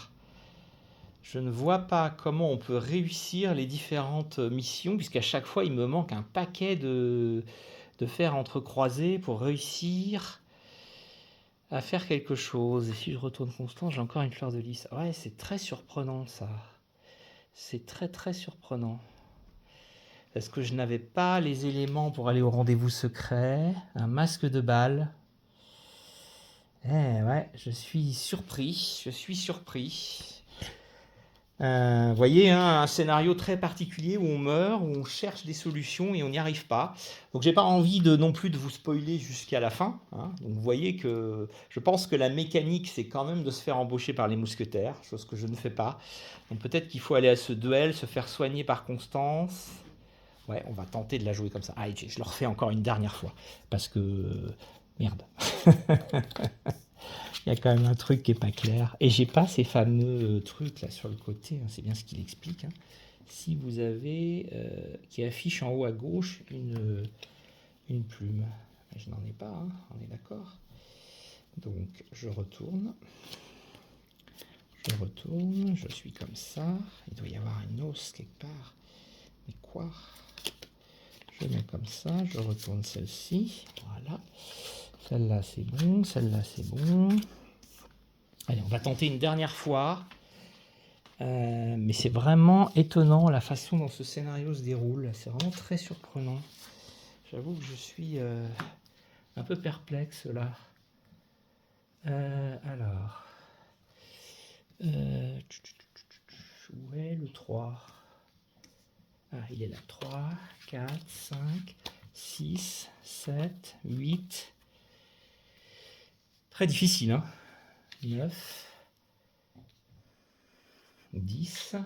Je ne vois pas comment on peut réussir les différentes missions, puisqu'à chaque fois, il me manque un paquet de fers entrecroisés pour réussir à faire quelque chose. Et si je retourne constant, j'ai encore une fleur de lys. Ouais, c'est très surprenant, ça. C'est très, très surprenant. Est-ce que je n'avais pas les éléments pour aller au rendez-vous secret? Un masque de balle. Eh ouais, je suis surpris. Je suis surpris. Vous voyez, hein, un scénario très particulier où on meurt, où on cherche des solutions et on n'y arrive pas. Donc j'ai pas envie non plus de vous spoiler jusqu'à la fin. Hein. Donc vous voyez que je pense que la mécanique, c'est quand même de se faire embaucher par les mousquetaires, chose que je ne fais pas. Donc peut-être qu'il faut aller à ce duel, se faire soigner par Constance. Ouais, on va tenter de la jouer comme ça. Ah, je le refais encore une dernière fois. Parce que... merde. Il y a quand même un truc qui est pas clair. Et j'ai pas ces fameux trucs là sur le côté. Hein, c'est bien ce qu'il explique. Hein. Si vous avez... qui affiche en haut à gauche une plume. Je n'en ai pas, hein, on est d'accord. Donc je retourne. Je suis comme ça. Il doit y avoir une hausse quelque part. Mais quoi? Je mets comme ça, je retourne celle-ci. Voilà. Celle-là, c'est bon. Celle-là, c'est bon. Allez, on va tenter une dernière fois. Mais c'est vraiment étonnant la façon dont ce scénario se déroule. C'est vraiment très surprenant. J'avoue que je suis un peu perplexe là. Alors. Où est le 3? Ah, il est là. 3, 4, 5, 6, 7, 8. Très difficile, hein. 9, 10,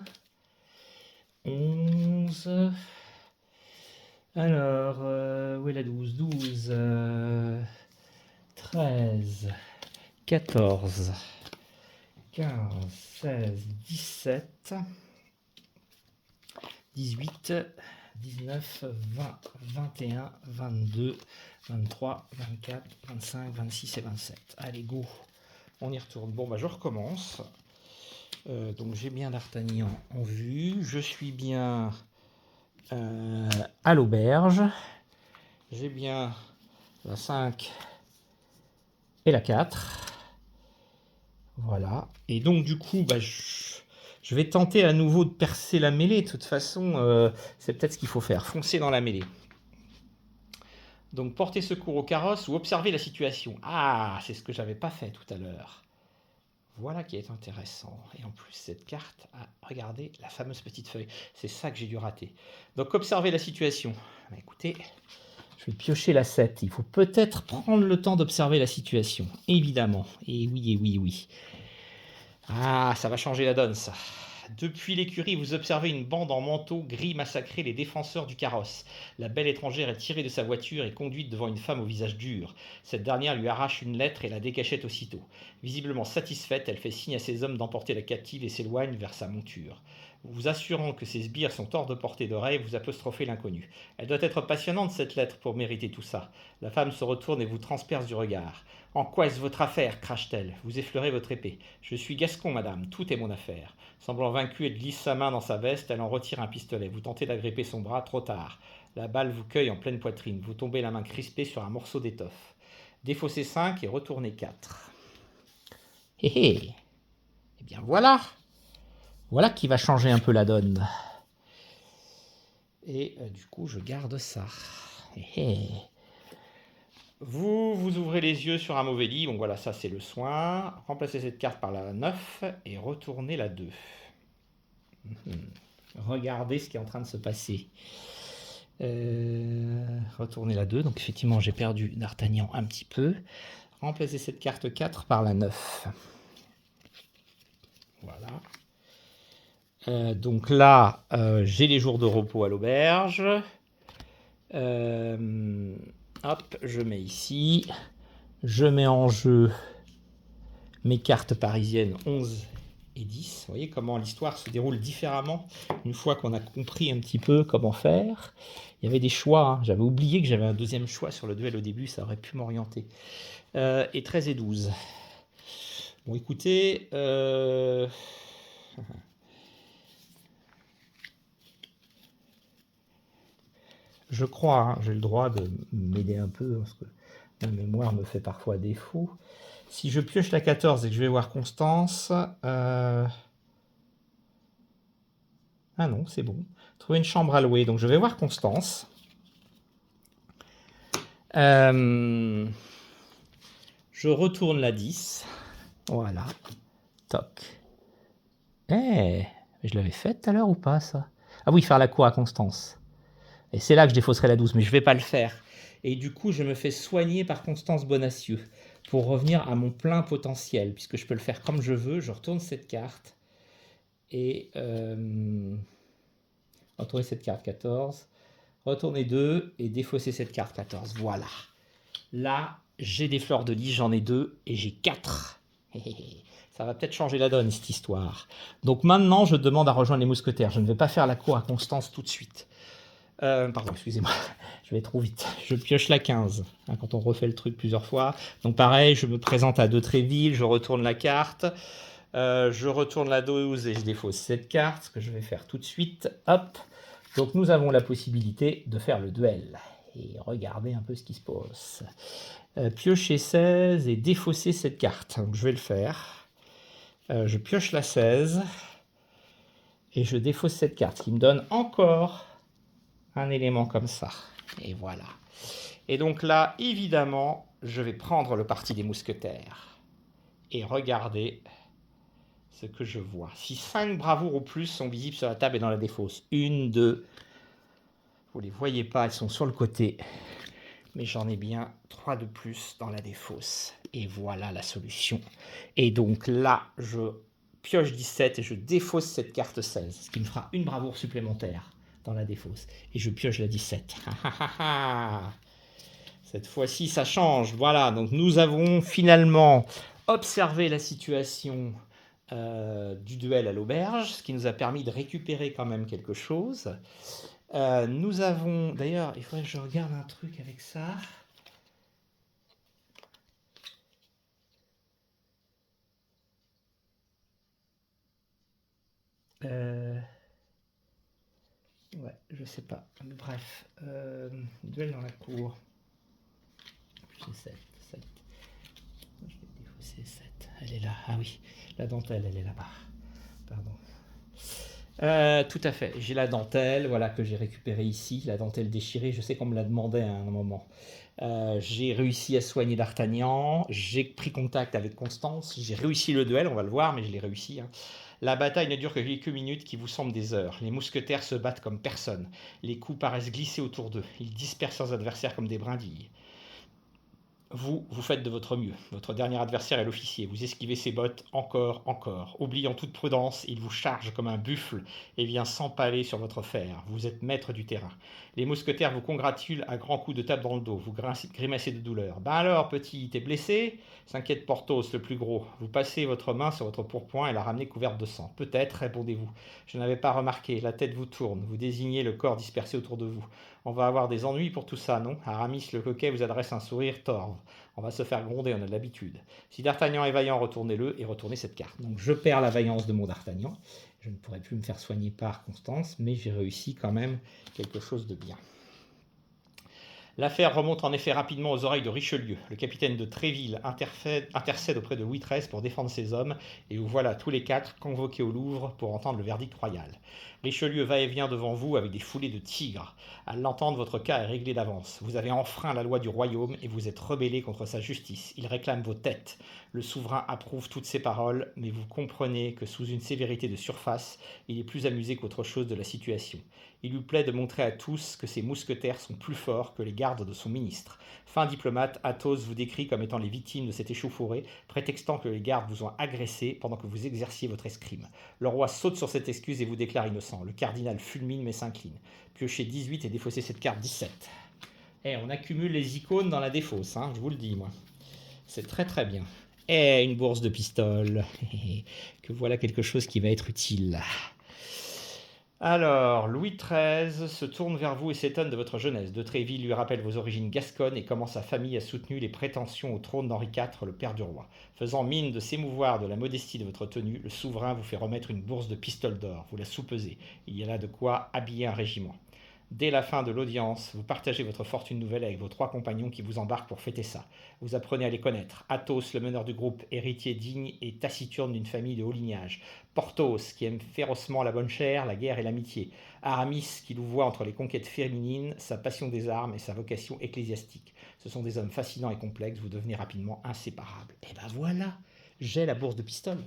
11. Alors, où est la 12? 12, 13, 14, 15, 16, 17, 18, 19, 20, 21, 22, 23, 24, 25, 26 et 27. Allez, go. On y retourne. Bon, bah, je recommence. Donc, j'ai bien D'Artagnan en vue. Je suis bien à l'auberge. J'ai bien la 5 et la 4. Voilà. Et donc, du coup, bah, je vais tenter à nouveau de percer la mêlée. De toute façon, c'est peut-être ce qu'il faut faire. Foncer dans la mêlée. Donc, porter secours au carrosse ou observer la situation. Ah, c'est ce que j'avais pas fait tout à l'heure. Voilà qui est intéressant. Et en plus, cette carte, regardez la fameuse petite feuille. C'est ça que j'ai dû rater. Donc, observer la situation. Bah, écoutez, je vais piocher la 7. Il faut peut-être prendre le temps d'observer la situation. Évidemment. Et oui, et oui, oui. Ah, ça va changer la donne, ça. Depuis l'écurie, vous observez une bande en manteau gris massacrer les défenseurs du carrosse. La belle étrangère est tirée de sa voiture et conduite devant une femme au visage dur. Cette dernière lui arrache une lettre et la décachette aussitôt. Visiblement satisfaite, elle fait signe à ses hommes d'emporter la captive et s'éloigne vers sa monture. Vous assurant que ses sbires sont hors de portée d'oreille, vous apostrophez l'inconnu. Elle doit être passionnante cette lettre pour mériter tout ça. La femme se retourne et vous transperce du regard. En quoi est-ce votre affaire crache-t-elle. Vous effleurez votre épée. Je suis Gascon, madame, tout est mon affaire. Semblant vaincue, elle glisse sa main dans sa veste, elle en retire un pistolet. Vous tentez d'agripper son bras, trop tard. La balle vous cueille en pleine poitrine. Vous tombez la main crispée sur un morceau d'étoffe. Défaussez 5 et retournez 4. Hé hé. Eh bien voilà. Voilà qui va changer un peu la donne. Et du coup, je garde ça. Hé hé. Vous ouvrez les yeux sur un mauvais lit. Bon, voilà, ça c'est le soin. Remplacez cette carte par la 9 et retournez la 2. Regardez ce qui est en train de se passer. Retournez la 2. Donc effectivement, j'ai perdu D'Artagnan un petit peu. Remplacez cette carte 4 par la 9. Voilà. Donc là, j'ai les jours de repos à l'auberge. Hop, je mets ici. Je mets en jeu mes cartes parisiennes 11 et 10. Vous voyez comment l'histoire se déroule différemment une fois qu'on a compris un petit peu comment faire. Il y avait des choix. Hein. J'avais oublié que j'avais un deuxième choix sur le duel au début. Ça aurait pu m'orienter. Et 13 et 12. Bon, écoutez... Je crois, hein, j'ai le droit de m'aider un peu, parce que ma mémoire me fait parfois défaut. Si je pioche la 14 et que je vais voir Constance... Ah non, c'est bon. Trouver une chambre à louer. Donc je vais voir Constance. Je retourne la 10. Voilà. Toc. Eh, je l'avais faite tout à l'heure ou pas, ça? Ah oui, faire la cour à Constance. Et c'est là que je défausserai la 12, mais je ne vais pas le faire. Et du coup, je me fais soigner par Constance Bonacieux pour revenir à mon plein potentiel, puisque je peux le faire comme je veux. Je retourne cette carte et retourner cette carte 14, retourner 2 et défausser cette carte 14. Voilà. Là, j'ai des fleurs de lys, j'en ai 2 et j'ai 4. Ça va peut-être changer la donne, cette histoire. Donc maintenant, je demande à rejoindre les mousquetaires. Je ne vais pas faire la cour à Constance tout de suite. Pardon, excusez-moi, je vais trop vite. Je pioche la 15, hein, quand on refait le truc plusieurs fois. Donc pareil, je me présente à De Tréville, je retourne la carte, je retourne la 12 et je défausse cette carte, ce que je vais faire tout de suite. Hop. Donc nous avons la possibilité de faire le duel. Et regardez un peu ce qui se passe. Piocher 16 et défausser cette carte. Donc je vais le faire. Je pioche la 16 et je défausse cette carte, ce qui me donne encore un élément comme ça. Et voilà. Et donc là, évidemment, je vais prendre le parti des mousquetaires. Et regardez ce que je vois. Si 5 bravoures ou plus sont visibles sur la table et dans la défausse. 1, 2. Vous ne les voyez pas, elles sont sur le côté. Mais j'en ai bien 3 de plus dans la défausse. Et voilà la solution. Et donc là, je pioche 17 et je défausse cette carte 16. Ce qui me fera une bravoure supplémentaire dans la défausse. Et je pioche la 17. Cette fois-ci, ça change. Voilà, donc nous avons finalement observé la situation du duel à l'auberge, ce qui nous a permis de récupérer quand même quelque chose. Nous avons... D'ailleurs, il faudrait que je regarde un truc avec ça. Ouais, je sais pas. Bref, duel dans la cour. Plus 7, 7. Je vais défausser 7. Elle est là. Ah oui, la dentelle, elle est là-bas. Pardon. Tout à fait. J'ai la dentelle, voilà, que j'ai récupérée ici. La dentelle déchirée, je sais qu'on me la demandait à un moment. J'ai réussi à soigner D'Artagnan. J'ai pris contact avec Constance. J'ai réussi le duel, on va le voir, mais je l'ai réussi. Hein. La bataille ne dure que quelques minutes qui vous semblent des heures. Les mousquetaires se battent comme personne. Les coups paraissent glisser autour d'eux. Ils dispersent leurs adversaires comme des brindilles. Vous faites de votre mieux. Votre dernier adversaire est l'officier. Vous esquivez ses bottes encore, encore. Oubliant toute prudence, il vous charge comme un buffle et vient s'empaler sur votre fer. Vous êtes maître du terrain. Les mousquetaires vous congratulent à grands coups de tape dans le dos. Vous grimacez de douleur. Ben alors, petit, t'es blessé? S'inquiète Porthos, le plus gros. Vous passez votre main sur votre pourpoint et la ramenez couverte de sang. Peut-être, répondez-vous. Je n'avais pas remarqué. La tête vous tourne. Vous désignez le corps dispersé autour de vous. On va avoir des ennuis pour tout ça, non? Aramis le coquet vous adresse un sourire torve. On va se faire gronder, on a de l'habitude. Si D'Artagnan est vaillant, retournez-le et retournez cette carte. Donc je perds la vaillance de mon D'Artagnan. Je ne pourrai plus me faire soigner par Constance, mais j'ai réussi quand même quelque chose de bien. L'affaire remonte en effet rapidement aux oreilles de Richelieu. Le capitaine de Tréville intercède auprès de Louis XIII pour défendre ses hommes, et vous voilà tous les quatre convoqués au Louvre pour entendre le verdict royal. Richelieu va et vient devant vous avec des foulées de tigres. À l'entendre, votre cas est réglé d'avance. Vous avez enfreint la loi du royaume et vous êtes rebellé contre sa justice. Il réclame vos têtes. Le souverain approuve toutes ces paroles, mais vous comprenez que sous une sévérité de surface, il est plus amusé qu'autre chose de la situation. Il lui plaît de montrer à tous que ses mousquetaires sont plus forts que les gardes de son ministre. Fin diplomate, Athos vous décrit comme étant les victimes de cette échauffourée, prétextant que les gardes vous ont agressé pendant que vous exerciez votre escrime. Le roi saute sur cette excuse et vous déclare innocent. Le cardinal fulmine mais s'incline. Piochez 18 et défaussez cette carte 17. On accumule les icônes dans la défausse, hein, je vous le dis, moi. C'est très très bien. Une bourse de pistoles. Que voilà quelque chose qui va être utile. Alors, Louis XIII se tourne vers vous et s'étonne de votre jeunesse. De Tréville lui rappelle vos origines gasconnes et comment sa famille a soutenu les prétentions au trône d'Henri IV, le père du roi. Faisant mine de s'émouvoir de la modestie de votre tenue, le souverain vous fait remettre une bourse de pistoles d'or. Vous la soupesez. Il y a là de quoi habiller un régiment. Dès la fin de l'audience, vous partagez votre fortune nouvelle avec vos 3 compagnons qui vous embarquent pour fêter ça. Vous apprenez à les connaître. Athos, le meneur du groupe, héritier digne et taciturne d'une famille de haut lignage. Porthos, qui aime férocement la bonne chère, la guerre et l'amitié. Aramis, qui louvoie entre les conquêtes féminines, sa passion des armes et sa vocation ecclésiastique. Ce sont des hommes fascinants et complexes, vous devenez rapidement inséparables. Et ben voilà, j'ai la bourse de pistoles.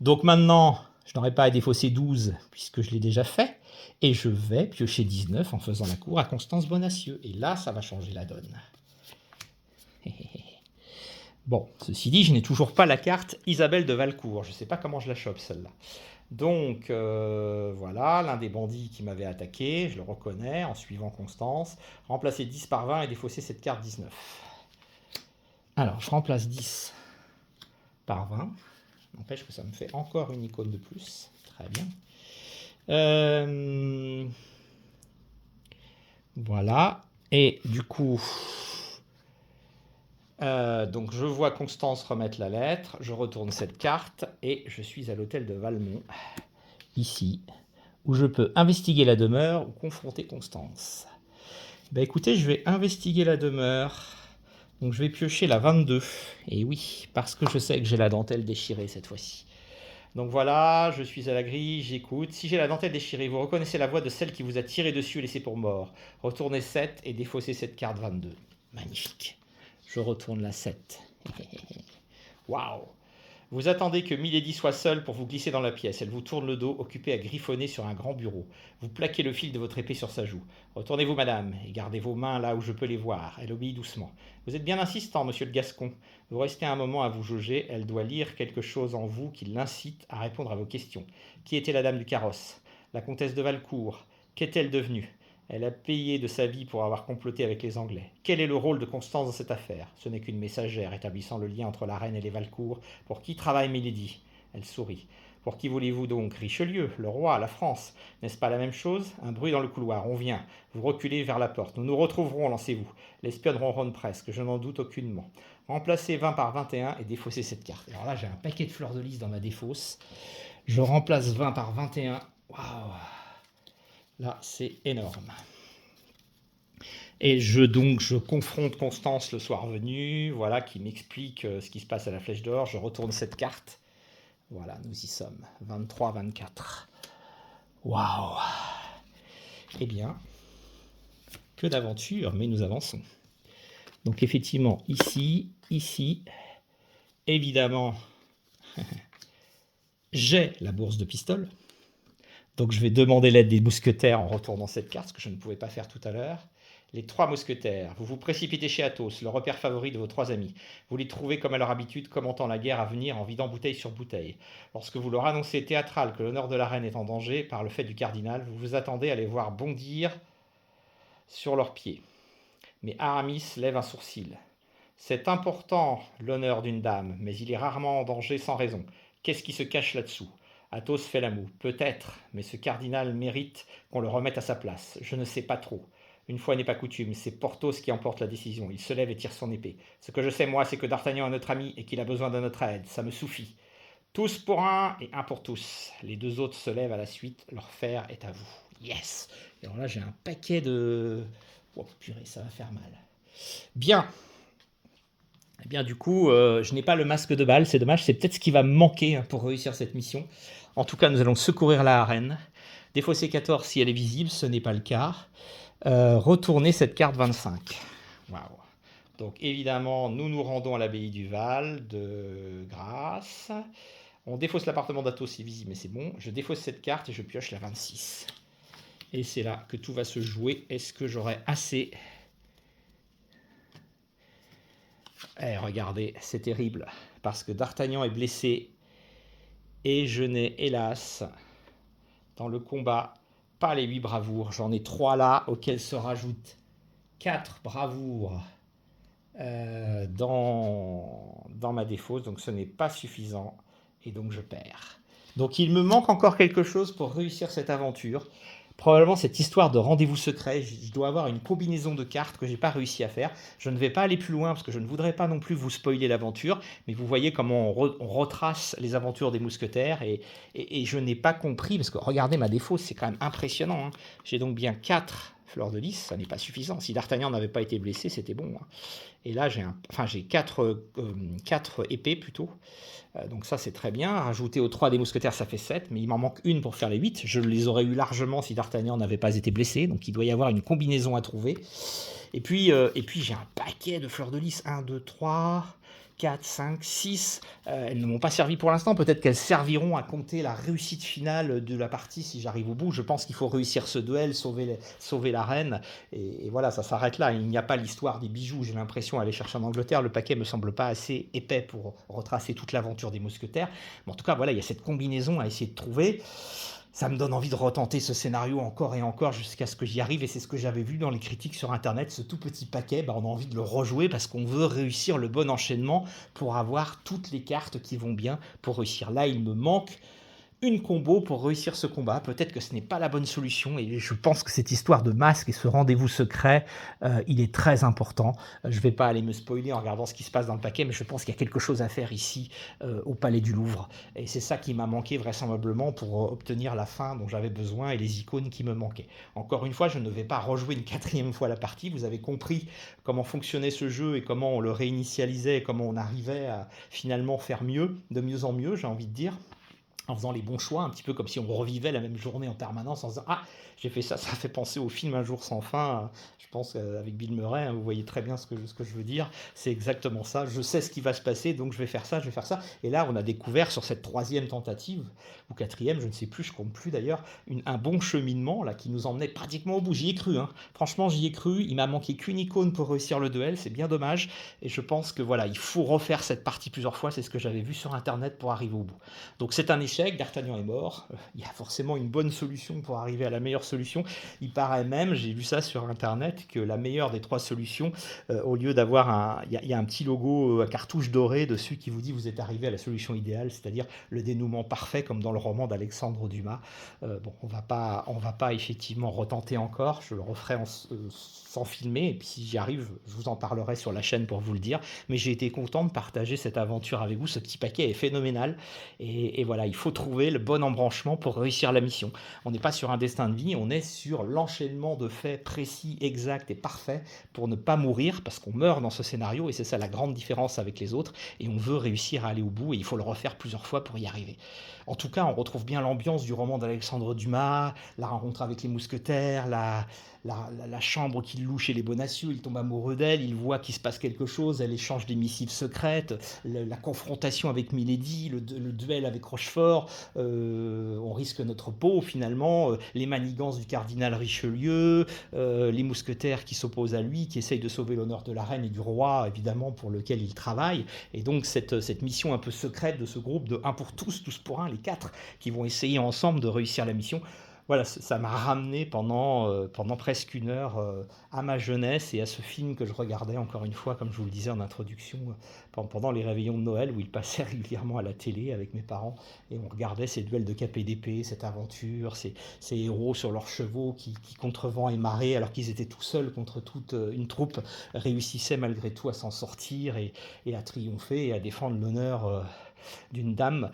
Donc maintenant, je n'aurai pas à défausser 12, puisque je l'ai déjà fait. Et je vais piocher 19 en faisant la cour à Constance Bonacieux. Et là, ça va changer la donne. Bon, ceci dit, je n'ai toujours pas la carte Isabelle de Valcourt. Je ne sais pas comment je la chope, celle-là. Donc, voilà, l'un des bandits qui m'avait attaqué, je le reconnais, en suivant Constance. Remplacer 10 par 20 et défausser cette carte 19. Alors, je remplace 10 par 20. N'empêche que ça me fait encore une icône de plus. Très bien. Voilà. Et du coup, donc je vois Constance remettre la lettre, je retourne cette carte et je suis à l'hôtel de Valmont, ici, où je peux investiguer la demeure ou confronter Constance. Ben écoutez, je vais investiguer la demeure. Donc je vais piocher la 22. Et oui, parce que je sais que j'ai la dentelle déchirée cette fois-ci. Donc voilà, je suis à la grille, j'écoute. Si j'ai la dentelle déchirée, vous reconnaissez la voix de celle qui vous a tiré dessus et laissé pour mort. Retournez 7 et défaussez cette carte 22. Magnifique. Je retourne la 7. Waouh. Vous attendez que Milady soit seule pour vous glisser dans la pièce. Elle vous tourne le dos, occupée à griffonner sur un grand bureau. Vous plaquez le fil de votre épée sur sa joue. Retournez-vous, madame, et gardez vos mains là où je peux les voir. Elle obéit doucement. Vous êtes bien insistant, monsieur le Gascon. Vous restez un moment à vous jauger. Elle doit lire quelque chose en vous qui l'incite à répondre à vos questions. Qui était la dame du carrosse? La comtesse de Valcourt. Qu'est-elle devenue? Elle a payé de sa vie pour avoir comploté avec les Anglais. Quel est le rôle de Constance dans cette affaire? Ce n'est qu'une messagère établissant le lien entre la reine et les Valcourt. Pour qui travaille Milady? Elle sourit. Pour qui voulez-vous donc? Richelieu, le roi, la France. N'est-ce pas la même chose? Un bruit dans le couloir, on vient. Vous reculez vers la porte. Nous nous retrouverons, lancez-vous. L'espionne ronronne presque, je n'en doute aucunement. Remplacez 20 par 21 et défaussez cette carte. Alors là, j'ai un paquet de fleurs de lys dans ma défausse. Je remplace 20 par 21. Waouh! Là, c'est énorme. Et je confronte Constance le soir venu, voilà, qui m'explique ce qui se passe à la Flèche d'Or. Je retourne cette carte. Voilà, nous y sommes. 23-24. Waouh! Eh bien, que d'aventure, mais nous avançons. Donc effectivement, ici, évidemment, j'ai la bourse de pistoles. Donc je vais demander l'aide des mousquetaires en retournant cette carte, ce que je ne pouvais pas faire tout à l'heure. Les trois mousquetaires. Vous vous précipitez chez Athos, le repère favori de vos trois amis. Vous les trouvez comme à leur habitude, commentant la guerre à venir en vidant bouteille sur bouteille. Lorsque vous leur annoncez théâtral que l'honneur de la reine est en danger par le fait du cardinal, vous vous attendez à les voir bondir sur leurs pieds. Mais Aramis lève un sourcil. C'est important, l'honneur d'une dame, mais il est rarement en danger sans raison. Qu'est-ce qui se cache là-dessous? Athos fait la moue. Peut-être, mais ce cardinal mérite qu'on le remette à sa place. Je ne sais pas trop. Une fois n'est pas coutume, c'est Porthos qui emporte la décision. Il se lève et tire son épée. Ce que je sais, moi, c'est que D'Artagnan est notre ami et qu'il a besoin de notre aide. Ça me suffit. Tous pour un et un pour tous. Les deux autres se lèvent à la suite. Leur fer est à vous. Yes. Et alors là, j'ai un paquet de... Oh purée, ça va faire mal. Bien. Eh bien, du coup, je n'ai pas le masque de balle, c'est dommage, c'est peut-être ce qui va me manquer pour réussir cette mission. En tout cas, nous allons secourir la arène. Défausser 14 si elle est visible, ce n'est pas le cas. Retourner cette carte 25. Waouh. Donc, évidemment, nous nous rendons à l'abbaye du Val de Grâce. On défausse l'appartement d'Athos, c'est visible, mais c'est bon. Je défausse cette carte et je pioche la 26. Et c'est là que tout va se jouer. Est-ce que j'aurai assez... Eh, regardez, c'est terrible, parce que D'Artagnan est blessé, et je n'ai, hélas, dans le combat, pas les 8 bravoures. J'en ai 3 là, auxquelles se rajoutent 4 bravoures dans ma défausse, donc ce n'est pas suffisant, et donc je perds. Donc il me manque encore quelque chose pour réussir cette aventure. Probablement cette histoire de rendez-vous secret, je dois avoir une combinaison de cartes que je n'ai pas réussi à faire. Je ne vais pas aller plus loin parce que je ne voudrais pas non plus vous spoiler l'aventure, mais vous voyez comment on retrace les aventures des mousquetaires et je n'ai pas compris, parce que regardez ma défausse, c'est quand même impressionnant. Hein. J'ai donc bien 4 fleurs de lys, ça n'est pas suffisant. Si D'Artagnan n'avait pas été blessé, c'était bon. Hein. Et là, j'ai 4 épées plutôt. Donc ça, c'est très bien. Rajouter aux 3 des mousquetaires, ça fait 7, mais il m'en manque une pour faire les 8. Je les aurais eu largement si D'Artagnan n'avait pas été blessé, donc il doit y avoir une combinaison à trouver. Et puis j'ai un paquet de fleurs de lys. 1, 2, 3... 4, 5, 6. Elles ne m'ont pas servi pour l'instant. Peut-être qu'elles serviront à compter la réussite finale de la partie si j'arrive au bout. Je pense qu'il faut réussir ce duel, sauver la reine. Et voilà, ça s'arrête là. Il n'y a pas l'histoire des bijoux. J'ai l'impression d'aller chercher en Angleterre. Le paquet me semble pas assez épais pour retracer toute l'aventure des mousquetaires. Mais en tout cas, voilà, il y a cette combinaison à essayer de trouver. Ça me donne envie de retenter ce scénario encore et encore jusqu'à ce que j'y arrive, et c'est ce que j'avais vu dans les critiques sur internet, ce tout petit paquet, on a envie de le rejouer parce qu'on veut réussir le bon enchaînement pour avoir toutes les cartes qui vont bien pour réussir. Là, il me manque une combo pour réussir ce combat. Peut-être que ce n'est pas la bonne solution, et je pense que cette histoire de masque et ce rendez-vous secret, il est très important. Je ne vais pas aller me spoiler en regardant ce qui se passe dans le paquet, mais je pense qu'il y a quelque chose à faire ici au Palais du Louvre, et c'est ça qui m'a manqué vraisemblablement pour obtenir la fin dont j'avais besoin et les icônes qui me manquaient. Encore une fois, je ne vais pas rejouer une 4e fois la partie. Vous avez compris comment fonctionnait ce jeu et comment on le réinitialisait et comment on arrivait à finalement faire mieux, de mieux en mieux, j'ai envie de dire, en faisant les bons choix, un petit peu comme si on revivait la même journée en permanence, en se disant « Ah, j'ai fait ça », ça fait penser au film Un jour sans fin, je pense avec Bill Murray, hein, vous voyez très bien ce que je veux dire, c'est exactement ça, je sais ce qui va se passer, donc je vais faire ça, et là on a découvert sur cette 3e tentative, ou 4e, je ne sais plus, je compte plus d'ailleurs, un bon cheminement là, qui nous emmenait pratiquement au bout, j'y ai cru, hein. Franchement j'y ai cru, il m'a manqué qu'une icône pour réussir le duel, c'est bien dommage, et je pense que voilà, il faut refaire cette partie plusieurs fois, c'est ce que j'avais vu sur internet pour arriver au bout. Donc c'est un échec, D'Artagnan est mort, il y a forcément une bonne solution pour arriver à la meilleure solution. Il paraît même, j'ai lu ça sur internet, que la meilleure des 3 solutions, au lieu d'avoir il y a un petit logo à cartouche dorée dessus qui vous dit vous êtes arrivé à la solution idéale, c'est-à-dire le dénouement parfait comme dans le roman d'Alexandre Dumas. Bon, on va pas effectivement retenter encore, je le referai sans filmer, et puis si j'y arrive, je vous en parlerai sur la chaîne pour vous le dire, mais j'ai été content de partager cette aventure avec vous. Ce petit paquet est phénoménal, et voilà, il faut trouver le bon embranchement pour réussir la mission. On n'est pas sur un destin de vie, on est sur l'enchaînement de faits précis, exacts et parfaits pour ne pas mourir, parce qu'on meurt dans ce scénario, et c'est ça la grande différence avec les autres, et on veut réussir à aller au bout, et il faut le refaire plusieurs fois pour y arriver. En tout cas, on retrouve bien l'ambiance du roman d'Alexandre Dumas, la rencontre avec les mousquetaires, la chambre qu'il loue chez les Bonacieux, il tombe amoureux d'elle, il voit qu'il se passe quelque chose, elle échange des missives secrètes, la confrontation avec Milady, le duel avec Rochefort, on risque notre peau finalement, les manigances du cardinal Richelieu, les mousquetaires qui s'opposent à lui, qui essayent de sauver l'honneur de la reine et du roi, évidemment, pour lequel il travaille. Et donc cette mission un peu secrète de ce groupe de un pour tous, tous pour un, les quatre, qui vont essayer ensemble de réussir la mission. Voilà, ça m'a ramené pendant presque une heure à ma jeunesse et à ce film que je regardais encore une fois, comme je vous le disais en introduction, pendant les réveillons de Noël où il passait régulièrement à la télé avec mes parents et on regardait ces duels de cap et d'épée, cette aventure, ces héros sur leurs chevaux qui contre vent et marée, alors qu'ils étaient tout seuls contre toute une troupe, réussissaient malgré tout à s'en sortir et à triompher et à défendre l'honneur d'une dame,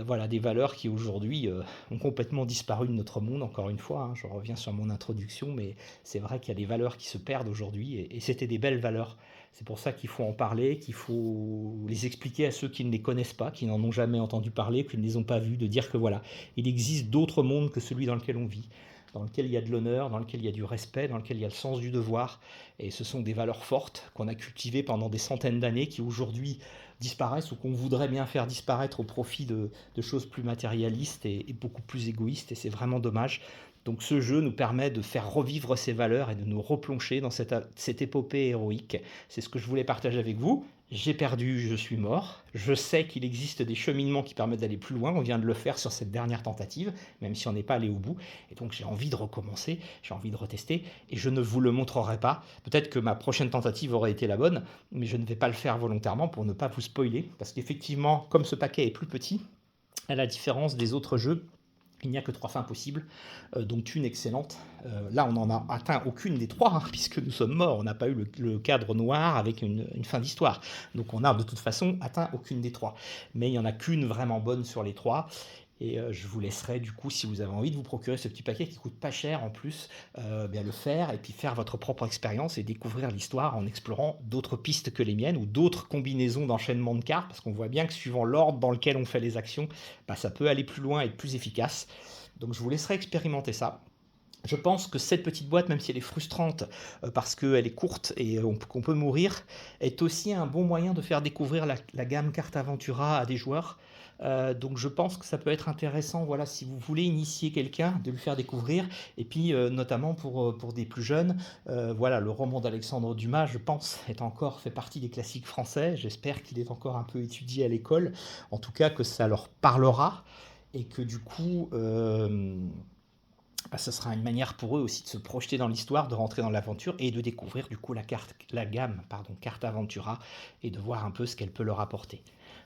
voilà, des valeurs qui aujourd'hui ont complètement disparu de notre monde, encore une fois, hein, je reviens sur mon introduction, mais c'est vrai qu'il y a des valeurs qui se perdent aujourd'hui, et c'était des belles valeurs. C'est pour ça qu'il faut en parler, qu'il faut les expliquer à ceux qui ne les connaissent pas, qui n'en ont jamais entendu parler, qui ne les ont pas vus, de dire que voilà, il existe d'autres mondes que celui dans lequel on vit, dans lequel il y a de l'honneur, dans lequel il y a du respect, dans lequel il y a le sens du devoir. Et ce sont des valeurs fortes qu'on a cultivées pendant des centaines d'années, qui aujourd'hui disparaissent ou qu'on voudrait bien faire disparaître au profit de choses plus matérialistes et beaucoup plus égoïstes. Et c'est vraiment dommage. Donc ce jeu nous permet de faire revivre ces valeurs et de nous replonger dans cette épopée héroïque. C'est ce que je voulais partager avec vous. J'ai perdu, je suis mort. Je sais qu'il existe des cheminements qui permettent d'aller plus loin. On vient de le faire sur cette dernière tentative, même si on n'est pas allé au bout. Et donc j'ai envie de recommencer, j'ai envie de retester. Et je ne vous le montrerai pas. Peut-être que ma prochaine tentative aurait été la bonne, mais je ne vais pas le faire volontairement pour ne pas vous spoiler. Parce qu'effectivement, comme ce paquet est plus petit, à la différence des autres jeux, il n'y a que 3 fins possibles, dont une excellente. Là, on n'en a atteint aucune des 3, hein, puisque nous sommes morts. On n'a pas eu le cadre noir avec une fin d'histoire. Donc on n'a de toute façon atteint aucune des 3. Mais il n'y en a qu'une vraiment bonne sur les 3. Et je vous laisserai du coup, si vous avez envie de vous procurer ce petit paquet qui coûte pas cher en plus, bien le faire et puis faire votre propre expérience et découvrir l'histoire en explorant d'autres pistes que les miennes ou d'autres combinaisons d'enchaînement de cartes, parce qu'on voit bien que suivant l'ordre dans lequel on fait les actions, bah, ça peut aller plus loin et être plus efficace. Donc je vous laisserai expérimenter ça. Je pense que cette petite boîte, même si elle est frustrante parce qu'elle est courte et qu'on peut mourir, est aussi un bon moyen de faire découvrir la gamme Carte Aventura à des joueurs. Donc je pense que ça peut être intéressant, voilà, si vous voulez initier quelqu'un, de lui faire découvrir, et puis notamment pour des plus jeunes, voilà, le roman d'Alexandre Dumas, je pense, fait partie des classiques français. J'espère qu'il est encore un peu étudié à l'école, en tout cas que ça leur parlera, et que du coup, bah, ce sera une manière pour eux aussi de se projeter dans l'histoire, de rentrer dans l'aventure et de découvrir du coup la gamme, pardon, Carte Aventura, et de voir un peu ce qu'elle peut leur apporter.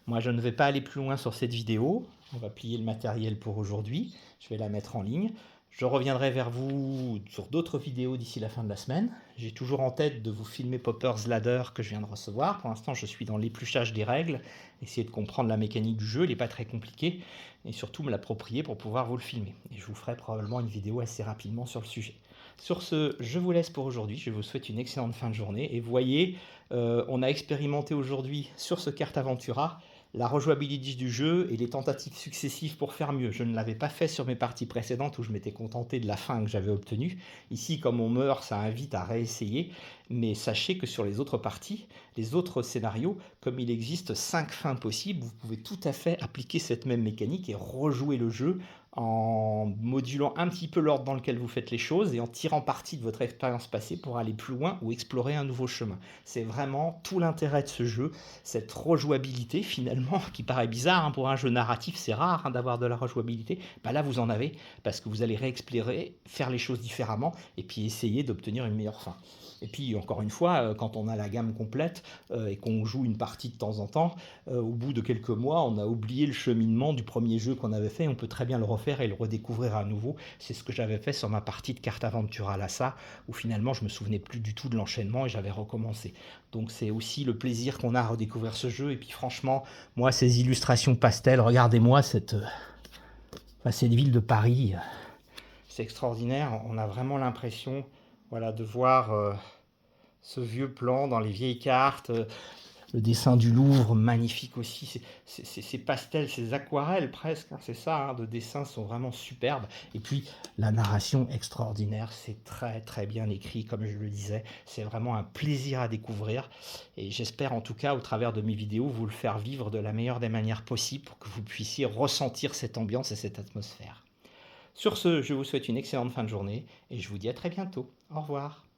Moi, je ne vais pas aller plus loin sur cette vidéo. On va plier le matériel pour aujourd'hui. Je vais la mettre en ligne. Je reviendrai vers vous sur d'autres vidéos d'ici la fin de la semaine. J'ai toujours en tête de vous filmer Popper's Ladder que je viens de recevoir. Pour l'instant, je suis dans l'épluchage des règles, essayer de comprendre la mécanique du jeu. Il n'est pas très compliqué, et surtout me l'approprier pour pouvoir vous le filmer. Et je vous ferai probablement une vidéo assez rapidement sur le sujet. Sur ce, je vous laisse pour aujourd'hui. Je vous souhaite une excellente fin de journée. Et vous voyez, on a expérimenté aujourd'hui sur ce Carte Aventura la rejouabilité du jeu et les tentatives successives pour faire mieux. Je ne l'avais pas fait sur mes parties précédentes où je m'étais contenté de la fin que j'avais obtenue. Ici, comme on meurt, ça invite à réessayer. Mais sachez que sur les autres parties, les autres scénarios, comme il existe 5 fins possibles, vous pouvez tout à fait appliquer cette même mécanique et rejouer le jeu en modulant un petit peu l'ordre dans lequel vous faites les choses et en tirant parti de votre expérience passée pour aller plus loin ou explorer un nouveau chemin. C'est vraiment tout l'intérêt de ce jeu, cette rejouabilité finalement, qui paraît bizarre, hein, pour un jeu narratif, c'est rare, hein, d'avoir de la rejouabilité. Bah là, vous en avez, parce que vous allez réexplorer, faire les choses différemment et puis essayer d'obtenir une meilleure fin. Et puis, encore une fois, quand on a la gamme complète et qu'on joue une partie de temps en temps, au bout de quelques mois, on a oublié le cheminement du premier jeu qu'on avait fait. On peut très bien le refaire et le redécouvrir à nouveau. C'est ce que j'avais fait sur ma partie de Carte Aventura Lhasa, où finalement, je me souvenais plus du tout de l'enchaînement et j'avais recommencé. Donc, c'est aussi le plaisir qu'on a à redécouvrir ce jeu. Et puis, franchement, moi, ces illustrations pastel, regardez-moi cette ville de Paris. C'est extraordinaire. On a vraiment l'impression, voilà, de voir ce vieux plan dans les vieilles cartes. le dessin du Louvre, magnifique aussi. Ces pastels, ces aquarelles presque, hein, c'est ça, hein, de dessins sont vraiment superbes. Et puis la narration extraordinaire, c'est très très bien écrit, comme je le disais. C'est vraiment un plaisir à découvrir. Et j'espère en tout cas, au travers de mes vidéos, vous le faire vivre de la meilleure des manières possibles pour que vous puissiez ressentir cette ambiance et cette atmosphère. Sur ce, je vous souhaite une excellente fin de journée et je vous dis à très bientôt. Au revoir.